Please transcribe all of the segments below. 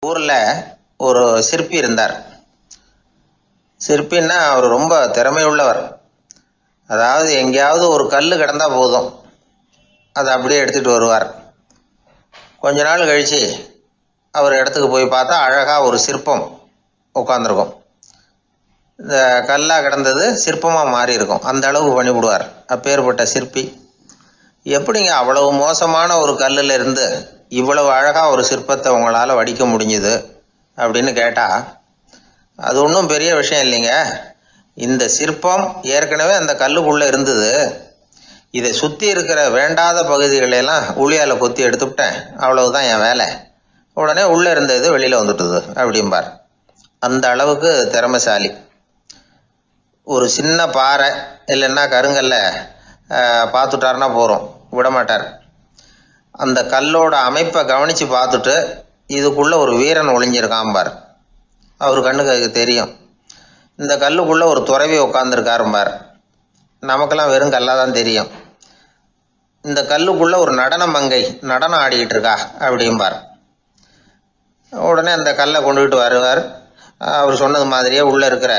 ஊர்ல ஒரு சிற்பி இருந்தார். சிற்பின்னா அவர் ரொம்ப திறமையுள்ளவர். அதாவது எங்கேயாவது ஒரு கல் கிடந்தா போதும், அதை அப்படியே எடுத்துட்டு வருவார். கொஞ்ச நாள் கழிச்சு அவர் இடத்துக்கு போய் பார்த்தா அழகா ஒரு சிற்பம் உட்காந்துருக்கும். இந்த கல்லா கிடந்தது சிற்பமா மாறி இருக்கும். அந்த அளவுக்கு பண்ணிவிடுவார். அப்பேற்பட்ட சிற்பி. எப்படிங்க அவ்வளவு மோசமான ஒரு கல்லுல இருந்து இவ்வளவு அழகா ஒரு சிற்பத்தை உங்களால வடிக்க முடிஞ்சுது அப்படின்னு கேட்டா, அது ஒன்றும் பெரிய விஷயம் இல்லைங்க. இந்த சிற்பம் ஏற்கனவே அந்த கல்லுக்குள்ள இருந்தது. இதை சுத்தி இருக்கிற வேண்டாத பகுதிகளெல்லாம் உளியால கொத்தி எடுத்துவிட்டேன், அவ்வளவுதான் என் வேலை. உடனே உள்ள இருந்தது வெளியில வந்துட்டுது அப்படிம்பார். அந்த அளவுக்கு திறமைசாலி. ஒரு சின்ன பாறை இல்லைன்னா கருங்கல்ல பார்த்துட்டாருன்னா போறோம், விடமாட்டார். அந்த கல்லோட அமைப்பை கவனிச்சு பார்த்துட்டு இதுக்குள்ள ஒரு வீரன் ஒளிஞ்சிருக்காம்பார். அவர் கண்ணுக்கு தெரியும். இந்த கல்லுக்குள்ள ஒரு துறவி உட்காந்துருக்காரும்பார். நமக்கெல்லாம் வெறும் கல்லாதான் தெரியும். இந்த கல்லுக்குள்ள ஒரு நடன மங்கை நடனம் ஆடிக்கிட்டு இருக்கா அப்படிம்பார். உடனே அந்த கல்லை கொண்டுகிட்டு வருவார். அவர் சொன்னது மாதிரியே உள்ள இருக்கிற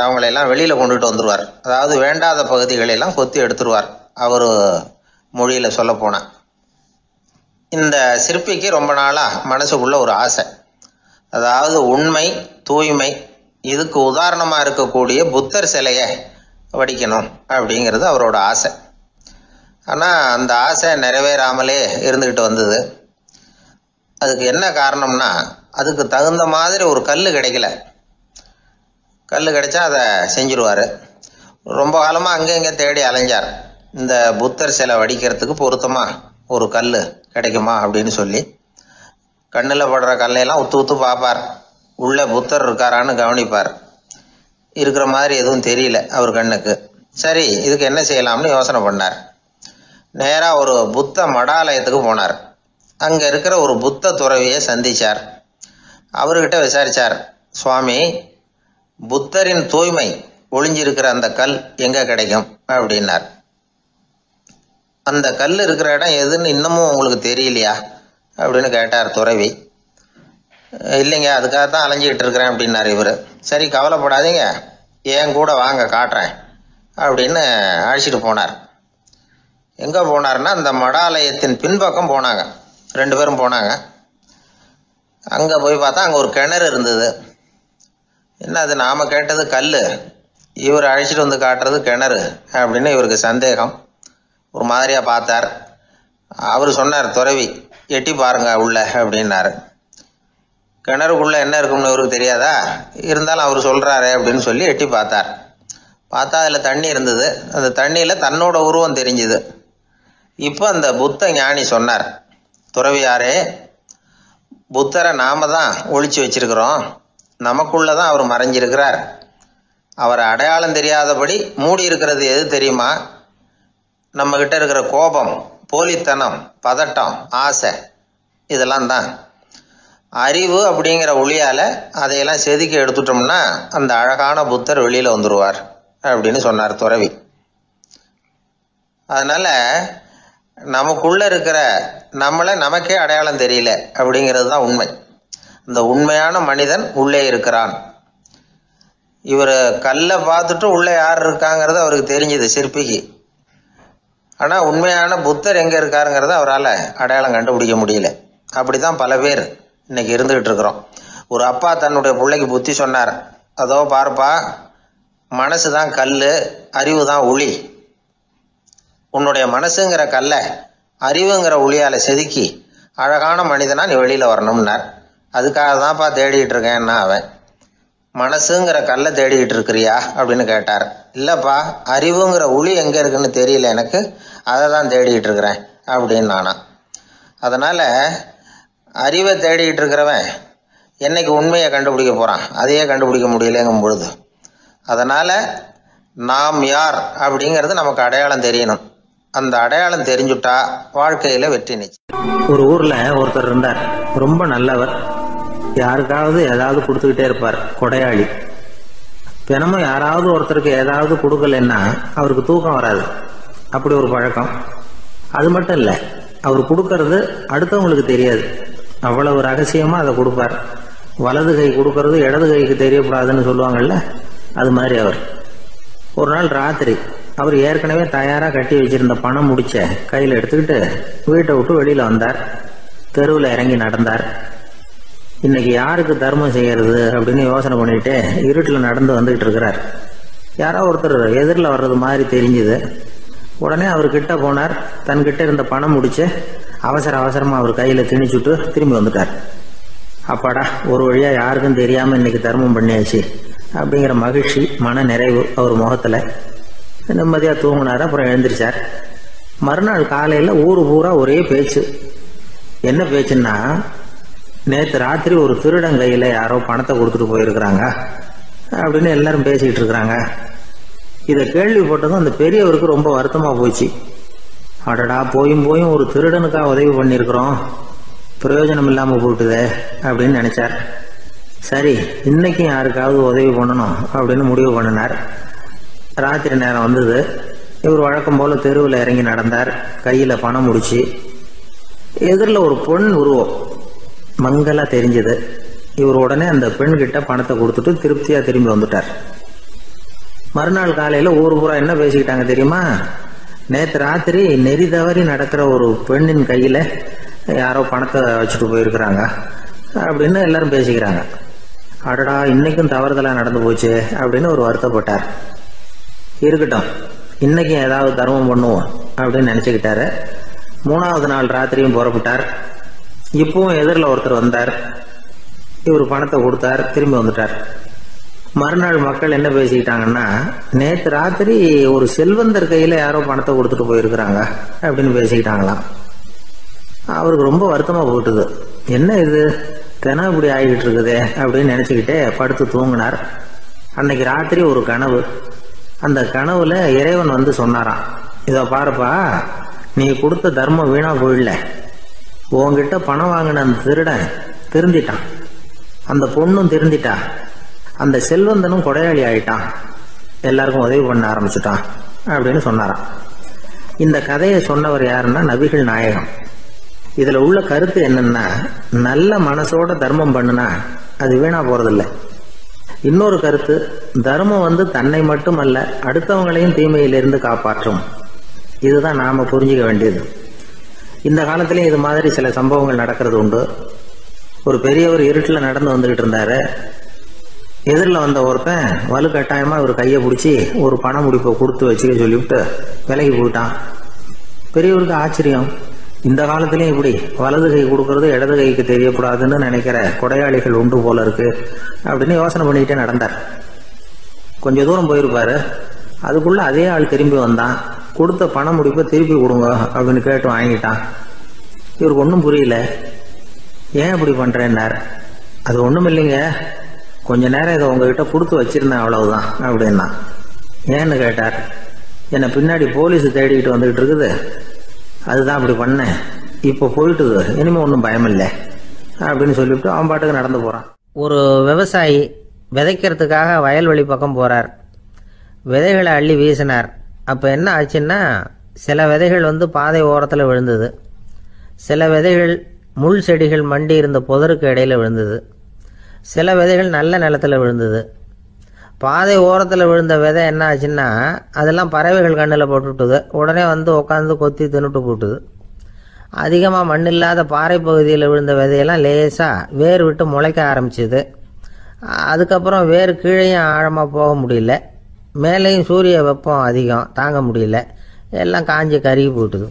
அவங்களையெல்லாம் வெளியில கொண்டுகிட்டு வந்துடுவார். அதாவது வேண்டாத பகுதிகளெல்லாம் கொத்தி எடுத்துருவார். அவர் மொழியில சொல்ல போனா, இந்த சிற்பிக்கு ரொம்ப நாளா மனசுக்குள்ள ஒரு ஆசை. அதாவது உண்மை, தூய்மை, இதுக்கு உதாரணமா இருக்கக்கூடிய புத்தர் சிலையை வடிக்கணும் அப்படிங்கிறது அவரோட ஆசை. ஆனா அந்த ஆசை நிறைவேறாமலே இருந்துகிட்டு வந்தது. அதுக்கு என்ன காரணம்னா, அதுக்கு தகுந்த மாதிரி ஒரு கல் கிடைக்கல. கல் கிடைச்சா அதை செஞ்சிருவாரு. ரொம்ப காலமா அங்கே இங்கே தேடி அலைஞ்சார். இந்த புத்தர் சிலை வடிக்கிறதுக்கு பொருத்தமா ஒரு கல் கிடைக்குமா அப்படின்னு சொல்லி கண்ணில் படுற கல்லையெல்லாம் உத்து உத்து பார்ப்பார். உள்ள புத்தர் இருக்காரான்னு கவனிப்பார். இருக்கிற மாதிரி எதுவும் தெரியல அவர் கண்ணுக்கு. சரி, இதுக்கு என்ன செய்யலாம்னு யோசனை பண்ணார். நேரா ஒரு புத்த மடாலயத்துக்கு போனார். அங்க இருக்கிற ஒரு புத்த துறவியை சந்திச்சார். அவர்கிட்ட விசாரிச்சார், சுவாமி, புத்தரின் தூய்மை ஒளிஞ்சிருக்கிற அந்த கல் எங்க கிடைக்கும் அப்படின்னார். அந்த கல் இருக்கிற இடம் எதுன்னு இன்னமும் உங்களுக்கு தெரியலையா அப்படின்னு கேட்டார் துறவி. இல்லைங்க, அதுக்காகத்தான் அலைஞ்சிக்கிட்டு இருக்கிறேன் அப்படின்னார் இவர். சரி, கவலைப்படாதீங்க, ஏன் கூட வாங்க காட்டுறேன் அப்படின்னு அழைச்சிட்டு போனார். எங்க போனார்னா, அந்த மடாலயத்தின் பின்பக்கம் போனாங்க. 2 பேரும் போனாங்க. அங்க போய் பார்த்தா அங்க ஒரு கிணறு இருந்தது. என்ன அது, நாம கேட்டது கல்லு, இவர் அழைச்சிட்டு வந்து காட்டுறது கிணறு அப்படின்னு இவருக்கு சந்தேகம். ஒரு மாதிரியா பார்த்தார். அவர் சொன்னார், துறவி எட்டி பாருங்க உள்ள அப்படின்னாரு. கிணறுக்குள்ள என்ன இருக்கும்னு இவருக்கு தெரியாதா, இருந்தாலும் அவர் சொல்றாரு அப்படின்னு சொல்லி எட்டி பார்த்தார். பார்த்தா அதுல தண்ணி இருந்தது. அந்த தண்ணியில தன்னோட உருவம் தெரிஞ்சுது. இப்போ அந்த புத்த ஞானி சொன்னார், துறவியாரே, புத்தரை நாம தான் ஒளிச்சு வச்சிருக்கிறோம், நமக்குள்ளதான் அவர் மறைஞ்சிருக்கிறார். அவரை அடையாளம் தெரியாதபடி மூடி இருக்கிறது எது தெரியுமா? நம்ம கிட்ட இருக்கிற கோபம், போலித்தனம், பதட்டம், ஆசை, இதெல்லாம் தான். அறிவு அப்படிங்கிற ஒளியால அதையெல்லாம் செதுக்கி எடுத்துட்டோம்னா அந்த அழகான புத்தர் வெளியில வந்துருவார் அப்படின்னு சொன்னார் துறவி. அதனால நமக்குள்ள இருக்கிற நம்மளை நமக்கே அடையாளம் தெரியல அப்படிங்கிறது தான் உண்மை. இந்த உண்மையான மனிதன் உள்ளே இருக்கிறான். இவர் கல்லை பார்த்துட்டு உள்ள யார் இருக்காங்கிறது அவருக்கு தெரிஞ்சது சிற்பிக்கு. ஆனா உண்மையான புத்தர் எங்க இருக்காருங்கிறத அவரால் அடையாளம் கண்டுபிடிக்க முடியல. அப்படிதான் பல பேர் இன்னைக்கு இருந்துகிட்டு இருக்கிறோம். ஒரு அப்பா தன்னுடைய பிள்ளைக்கு புத்தி சொன்னார், அதோ பார்ப்பா, மனசுதான் கல்லு, அறிவு தான் ஒளி. உன்னுடைய மனசுங்கிற கல்லை அறிவுங்கிற ஒளியால செதுக்கி அழகான மனிதனா நீ வெளியில வரணும்னார். அதுக்காக தான்ப்பா தேடிட்டு இருக்கேன்னா அவன். மனசுங்கிற கல்லை தேடிக்கிட்டு இருக்கிறியா அப்படின்னு கேட்டார். இல்லப்பா, அறிவுங்கிற ஒளி எங்க இருக்குன்னு தெரியல எனக்கு, அதை தான் தேடிக்கிட்டு இருக்கிறேன் அப்படின்னு நானா. அதனால அறிவை தேடிக்கிட்டு இருக்கிறவன் என்னைக்கு உண்மையை கண்டுபிடிக்க போறான்? அதையே கண்டுபிடிக்க முடியலங்கும் பொழுது, அதனால நாம் யார் அப்படிங்கிறது நமக்கு அடையாளம் தெரியணும். அந்த அடையாளம் தெரிஞ்சுட்டா வாழ்க்கையில வெற்றி நிச்சயம். ஒரு ஊர்ல ஒருத்தர் இருந்தார், ரொம்ப நல்லவர். யாருக்காவது ஏதாவது கொடுத்துக்கிட்டே இருப்பார், கொடையாளி. தினமும் யாராவது ஒருத்தருக்கு ஏதாவது கொடுக்கலன்னா அவருக்கு தூக்கம் வராது. அப்படி ஒரு பழக்கம். அது மட்டும் இல்ல, அவர் கொடுக்கறது அடுத்தவங்களுக்கு தெரியாது. அவ்வளவு ரகசியமா அதை கொடுப்பார். வலது கை கொடுக்கறது இடது கைக்கு தெரியக்கூடாதுன்னு சொல்லுவாங்கல்ல, அது மாதிரி அவர். ஒரு நாள் ராத்திரி அவர் ஏற்கனவே தயாரா கட்டி வச்சிருந்த பணம் முடிச்ச கையில எடுத்துக்கிட்டு வீட்டை விட்டு வெளியில வந்தார். தெருவில் இறங்கி நடந்தார். இன்னைக்கு யாருக்கு தர்மம் செய்யறது அப்படின்னு யோசனை பண்ணிட்டு இருட்டில் நடந்து வந்துகிட்டு இருக்கிறார். யாரோ ஒருத்தர் எதிரில் வர்றது மாதிரி தெரிஞ்சுது. உடனே அவர் கிட்ட போனார். தன்கிட்ட இருந்த பணம் முடிச்சு அவசரமா அவர் கையில திணிச்சுட்டு திரும்பி வந்துட்டார். அப்பாடா, ஒரு வழியா யாருக்கும் தெரியாம இன்னைக்கு தர்மம் பண்ணியாச்சு அப்படிங்கிற மகிழ்ச்சி, மன நிறைவு அவர் முகத்துல. நிம்மதியா தூங்கினார். அப்புறம் எழுந்திரிச்சார். மறுநாள் காலையில ஊரு பூரா ஒரே பேச்சு. என்ன பேச்சுன்னா, நேற்று ராத்திரி ஒரு திருடன் கையில யாரோ பணத்தை கொடுத்துட்டு போயிருக்கிறாங்க அப்படின்னு எல்லாரும் பேசிக்கிட்டு இருக்கிறாங்க. இதை கேள்விப்பட்டதும் அந்த பெரியவருக்கு ரொம்ப வருத்தமா போச்சு. அடடா, போயும் ஒரு திருடனுக்கா உதவி பண்ணிருக்கிறோம், பிரயோஜனம் இல்லாம போட்டுதே அப்படின்னு நினைச்சார். சரி, இன்னைக்கும் யாருக்காவது உதவி பண்ணணும் அப்படின்னு முடிவு பண்ணினார். ராத்திரி நேரம் வந்தது. இவர் வழக்கம் போல தெருவில் இறங்கி நடந்தார். கையில பணம் முடிச்சு. எதிரில் ஒரு பெண் உருவம் மங்கலா தெரிஞ்சது. இவர் உடனே அந்த பெண் கிட்ட பணத்தை கொடுத்துட்டு திருப்தியா திரும்பி வந்துட்டார். மறுநாள் காலையில ஊர் பூரா என்ன பேசிக்கிட்டாங்க தெரியுமா? நேற்று ராத்திரி நெறி தவறி நடக்கிற ஒரு பெண்ணின் கையில யாரோ பணத்தை வச்சுட்டு போயிருக்கிறாங்க அப்படின்னு எல்லாரும் பேசிக்கிறாங்க. அடடா, இன்னைக்கும் தவறுதலா நடந்து போச்சு அப்படின்னு ஒரு வருத்தப்பட்டார். இருக்கட்டும், இன்னைக்கும் ஏதாவது தர்மம் பண்ணுவோம் அப்படின்னு நினைச்சுக்கிட்டாரு. மூணாவது நாள் ராத்திரியும் புறப்பட்டார். இப்பவும் எதிரில் ஒருத்தர் வந்தார். இவர் பணத்தை கொடுத்தார், திரும்பி வந்துட்டார். மறுநாள் மக்கள் என்ன பேசிக்கிட்டாங்கன்னா, நேற்று ராத்திரி ஒரு செல்வந்தர் கையில யாரோ பணத்தை கொடுத்துட்டு போயிருக்கிறாங்க அப்படின்னு பேசிக்கிட்டாங்களாம். அவருக்கு ரொம்ப வருத்தமா போட்டுது. என்ன இது, தினம் இப்படி ஆகிட்டு இருக்குதே அப்படின்னு நினைச்சுக்கிட்டே படுத்து தூங்கினார். அன்னைக்கு ராத்திரி ஒரு கனவு. அந்த கனவுல இறைவன் வந்து சொன்னாராம், இதை பாருப்பா, நீ கொடுத்த தர்மம் வீணா போயிடல. உன்கிட்ட பணம் வாங்கின அந்த திருடன் திருந்திட்டான், அந்த பொண்ணும் திருந்திட்டா, அந்த செல்வந்தனும் கொடையாளி ஆயிட்டான், எல்லாருக்கும் உதவி பண்ண ஆரம்பிச்சுட்டான் அப்படின்னு சொன்னாராம். இந்த கதையை சொன்னவர் யாருன்னா நபிகள் நாயகம். இதுல உள்ள கருத்து என்னன்னா, நல்ல மனசோட தர்மம் பண்ணுனா அது வீணா போறதில்லை. இன்னொரு கருத்து, தர்மம் வந்து தன்னை மட்டுமல்ல அடுத்தவங்களையும் தீமையிலிருந்து காப்பாற்றும். இதுதான் நாம புரிஞ்சுக்க வேண்டியது. இந்த காலத்திலயும் இது மாதிரி சில சம்பவங்கள் நடக்கிறது உண்டு. ஒரு பெரியவர் இருட்டில் நடந்து வந்துகிட்டு இருந்தாரு. எதிரில் வந்த ஒருத்தன் வலுக்கட்டாயமா ஒரு கையை பிடிச்சி ஒரு பண முடிப்பை கொடுத்து வச்சுக்க சொல்லிவிட்டு விலகி போயிட்டான். பெரியவருக்கு ஆச்சரியம், இந்த காலத்திலயும் இப்படி வலது கை கொடுக்கறது இடது கைக்கு தெரியக்கூடாதுன்னு நினைக்கிற கொடையாளிகள் உண்டு போல இருக்கு அப்படின்னு யோசனை பண்ணிக்கிட்டே நடந்தார். கொஞ்ச தூரம் போயிருப்பாரு. அதுக்குள்ள அதே ஆள் திரும்பி வந்தான். கொடுத்த பண முடிப்பை திருப்பி கொடுங்க அப்படின்னு கேட்டு வாங்கிட்டான். இவருக்கு ஒன்றும் புரியல. ஏன் இப்படி பண்றேன்னார். அது ஒன்றும் இல்லைங்க, கொஞ்ச நேரம் இதை உங்ககிட்ட கொடுத்து வச்சிருந்தேன், அவ்வளவுதான் அப்படின்னா. ஏன்னு கேட்டார். என்னை பின்னாடி போலீஸ் தேடிக்கிட்டு வந்துகிட்டு இருக்குது, அதுதான் அப்படி பண்ணேன், இப்போ போயிட்டுது, இனிமே ஒன்றும் பயமில்லை அப்படின்னு சொல்லிவிட்டு அவன் பாட்டுக்கு நடந்து போறான். ஒரு விவசாயி விதைக்கிறதுக்காக வயல்வெளி பக்கம் போறார். விதைகளை அள்ளி வீசினார். அப்போ என்ன ஆச்சுன்னா, சில விதைகள் வந்து பாதை ஓரத்தில் விழுந்தது, சில விதைகள் முள் செடிகள் மண்டி இருந்த புதருக்கு இடையில விழுந்தது, சில விதைகள் நல்ல நிலத்தில் விழுந்தது. பாதை ஓரத்தில் விழுந்த விதை என்ன ஆச்சுன்னா, அதெல்லாம் பறவைகள் கண்ணில் போட்டுவிட்டுது. உடனே வந்து உட்காந்து கொத்தி தின்னுட்டு போட்டுது. அதிகமாக மண் இல்லாத பாறை பகுதியில் விழுந்த விதையெல்லாம் லேசாக வேர் விட்டு முளைக்க ஆரம்பிச்சுது. அதுக்கப்புறம் வேர் கீழேயும் ஆழமாக போக முடியல, மேலேயும் சூரிய வெப்பம் அதிகம் தாங்க முடியல, எல்லாம் காஞ்சி கருகி போட்டுது.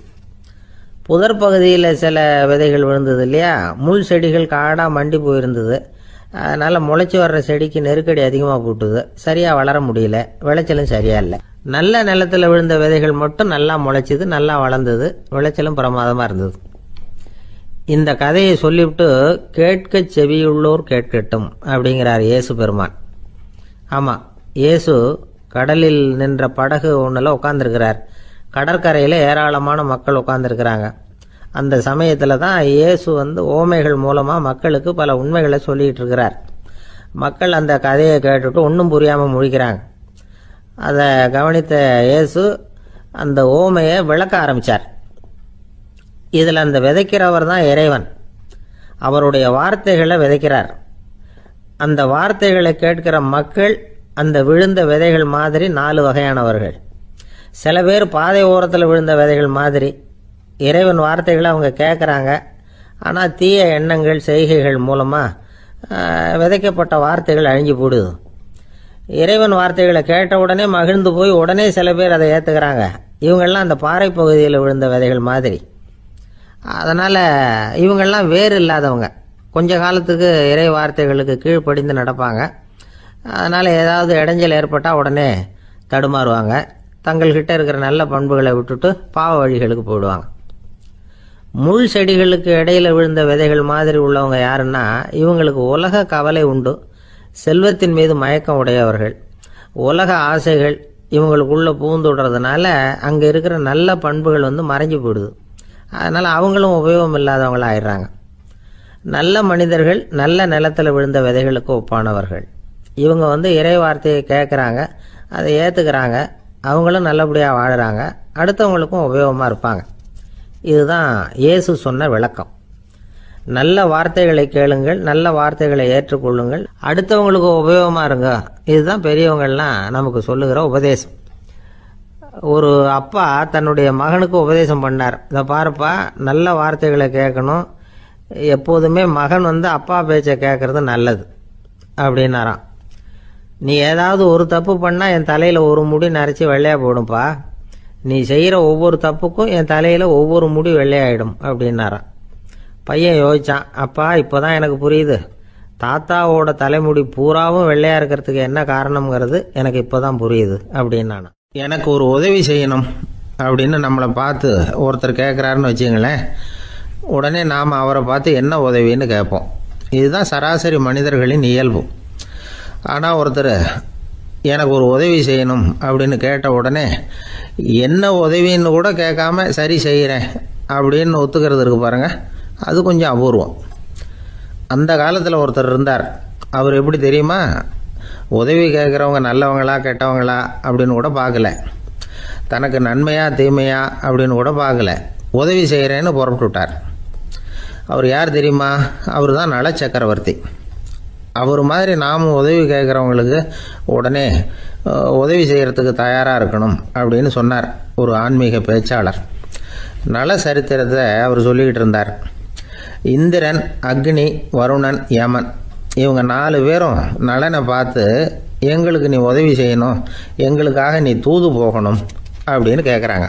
புதர் பகுதியில் சில விதைகள் விழுந்தது இல்லையா, முள் செடிகள் காடாக மண்டி போயிருந்தது. அதனால் முளைச்சி வர்ற செடிக்கு நெருக்கடி அதிகமாக போட்டுது, சரியாக வளர முடியல, விளைச்சலும் சரியா இல்லை. நல்ல நிலத்தில் விழுந்த விதைகள் மட்டும் நல்லா முளைச்சிது, நல்லா வளர்ந்தது, விளைச்சலும் பிரமாதமாக இருந்தது. இந்த கதையை சொல்லிவிட்டு கேட்க செவியுள்ளோர் கேட்கட்டும் அப்படிங்கிறார் இயேசு பெருமான். ஆமாம், இயேசு கடலில் நின்ற படகு ஒன்றில் உட்காந்துருக்கிறார். கடற்கரையில் ஏராளமான மக்கள் உட்காந்துருக்கிறாங்க. அந்த சமயத்தில் தான் இயேசு வந்து ஓமைகள் மூலமாக மக்களுக்கு பல உண்மைகளை சொல்லிகிட்டு இருக்கிறார். மக்கள் அந்த கதையை கேட்டுட்டு ஒன்றும் புரியாமல் முழிக்கிறாங்க. அதை கவனித்த இயேசு அந்த ஓமையை விளக்க ஆரம்பித்தார். இதில் அந்த விதைக்கிறவர் தான் இறைவன். அவருடைய வார்த்தைகளை விதைக்கிறார். அந்த வார்த்தைகளை கேட்கிற மக்கள் அந்த விழுந்த விதைகள் மாதிரி 4 வகையானவர்கள். சில பேர் பாதை ஓரத்தில் விழுந்த விதைகள் மாதிரி இறைவன் வார்த்தைகளை அவங்க கேட்குறாங்க. ஆனால் தீய எண்ணங்கள் செய்கைகள் மூலமாக விதைக்கப்பட்ட வார்த்தைகள் அழிஞ்சு போடுது. இறைவன் வார்த்தைகளை கேட்ட உடனே மகிழ்ந்து போய் உடனே சில பேர் அதை ஏற்றுக்கிறாங்க. இவங்கெல்லாம் அந்த பாறை பகுதியில் விழுந்த விதைகள் மாதிரி. அதனால் இவங்கெல்லாம் வேறு இல்லாதவங்க. கொஞ்ச காலத்துக்கு இறை வார்த்தைகளுக்கு கீழ்ப்படிந்து நடப்பாங்க. அதனால் ஏதாவது இடைஞ்சல் ஏற்பட்டால் உடனே தடுமாறுவாங்க. தங்கள்கிட்ட இருக்கிற நல்ல பண்புகளை விட்டுட்டு பாவ வழிகளுக்கு போயிடுவாங்க. முள் செடிகளுக்கு இடையில விழுந்த விதைகள் மாதிரி உள்ளவங்க யாருன்னா, இவங்களுக்கு உலக கவலை உண்டு, செல்வத்தின் மீது மயக்கம் உடையவர்கள், உலக ஆசைகள் இவங்களுக்குள்ள பூந்துடுறதுனால அங்கே இருக்கிற நல்ல பண்புகள் மறைஞ்சு போயிடுது. அதனால் அவங்களும் உபயோகம் இல்லாதவங்களா ஆயிடுறாங்க. நல்ல மனிதர்கள் நல்ல நிலத்தில் விழுந்த விதைகளுக்கு ஒப்பானவர்கள். இவங்க இறை வார்த்தையை கேட்குறாங்க, அதை ஏற்றுக்கிறாங்க, அவங்களும் நல்லபடியாக வாழுறாங்க, அடுத்தவங்களுக்கும் உபயோகமாக இருப்பாங்க. இதுதான் இயேசு சொன்ன விளக்கம். நல்ல வார்த்தைகளை கேளுங்கள், நல்ல வார்த்தைகளை ஏற்றுக்கொள்ளுங்கள், அடுத்தவங்களுக்கு உபயோகமாக இருங்க. இதுதான் பெரியவங்கள்லாம் நமக்கு சொல்லுகிற உபதேசம். ஒரு அப்பா தன்னுடைய மகனுக்கு உபதேசம் பண்ணார். இதை பாருப்பா, நல்ல வார்த்தைகளை கேட்கணும், எப்போதுமே மகன் அப்பா பேச்சை கேட்கறது நல்லது அப்படின்னாராம். நீ ஏதாவது ஒரு தப்பு பண்ணால் என் தலையில் ஒரு முடி நரைச்சி வெள்ளையாக போடும்பா, நீ செய்கிற ஒவ்வொரு தப்புக்கும் என் தலையில் ஒவ்வொரு முடி வெள்ளையாயிடும் அப்படின்னாராம். பையன் யோசிச்சான், அப்பா இப்போதான் எனக்கு புரியுது, தாத்தாவோட தலைமுடி பூராவும் வெள்ளையாக இருக்கிறதுக்கு என்ன காரணம்ங்கிறது எனக்கு இப்போதான் புரியுது அப்படின்னானா. எனக்கு ஒரு உதவி செய்யணும் அப்படின்னு நம்மளை பார்த்து ஒருத்தர் கேட்குறாருன்னு வச்சுங்களேன், உடனே நாம் அவரை பார்த்து என்ன உதவின்னு கேட்போம். இதுதான் சராசரி மனிதர்களின் இயல்பு. ஆனால் ஒருத்தர் எனக்கு ஒரு உதவி செய்யணும் அப்படின்னு கேட்ட உடனே என்ன உதவின்னு கூட கேட்காம சரி செய்கிறேன் அப்படின்னு ஒத்துக்கிறது இருக்கு பாருங்க, அது கொஞ்சம் அபூர்வம். அந்த காலத்தில் ஒருத்தர் இருந்தார். அவர் எப்படி தெரியுமா, உதவி கேட்குறவங்க நல்லவங்களா கெட்டவங்களா அப்படின்னு கூட பார்க்கல, தனக்கு நன்மையா தீமையா அப்படின்னு கூட பார்க்கல, உதவி செய்கிறேன்னு புறப்பட்டு விட்டார். அவர் யார் தெரியுமா, அவர் தான் நல சக்கரவர்த்தி. அவர் மாதிரி நாமும் உதவி கேட்குறவங்களுக்கு உடனே உதவி செய்கிறதுக்கு தயாராக இருக்கணும் அப்படின்னு சொன்னார் ஒரு ஆன்மீக பேச்சாளர். நல சரித்திரத்தை அவர் சொல்லிக்கிட்டு இருந்தார். இந்திரன், அக்னி, வருணன், யமன் இவங்க 4 பேரும் நலனை பார்த்து எங்களுக்கு நீ உதவி செய்யணும், எங்களுக்காக நீ தூது போகணும் அப்படின்னு கேட்குறாங்க.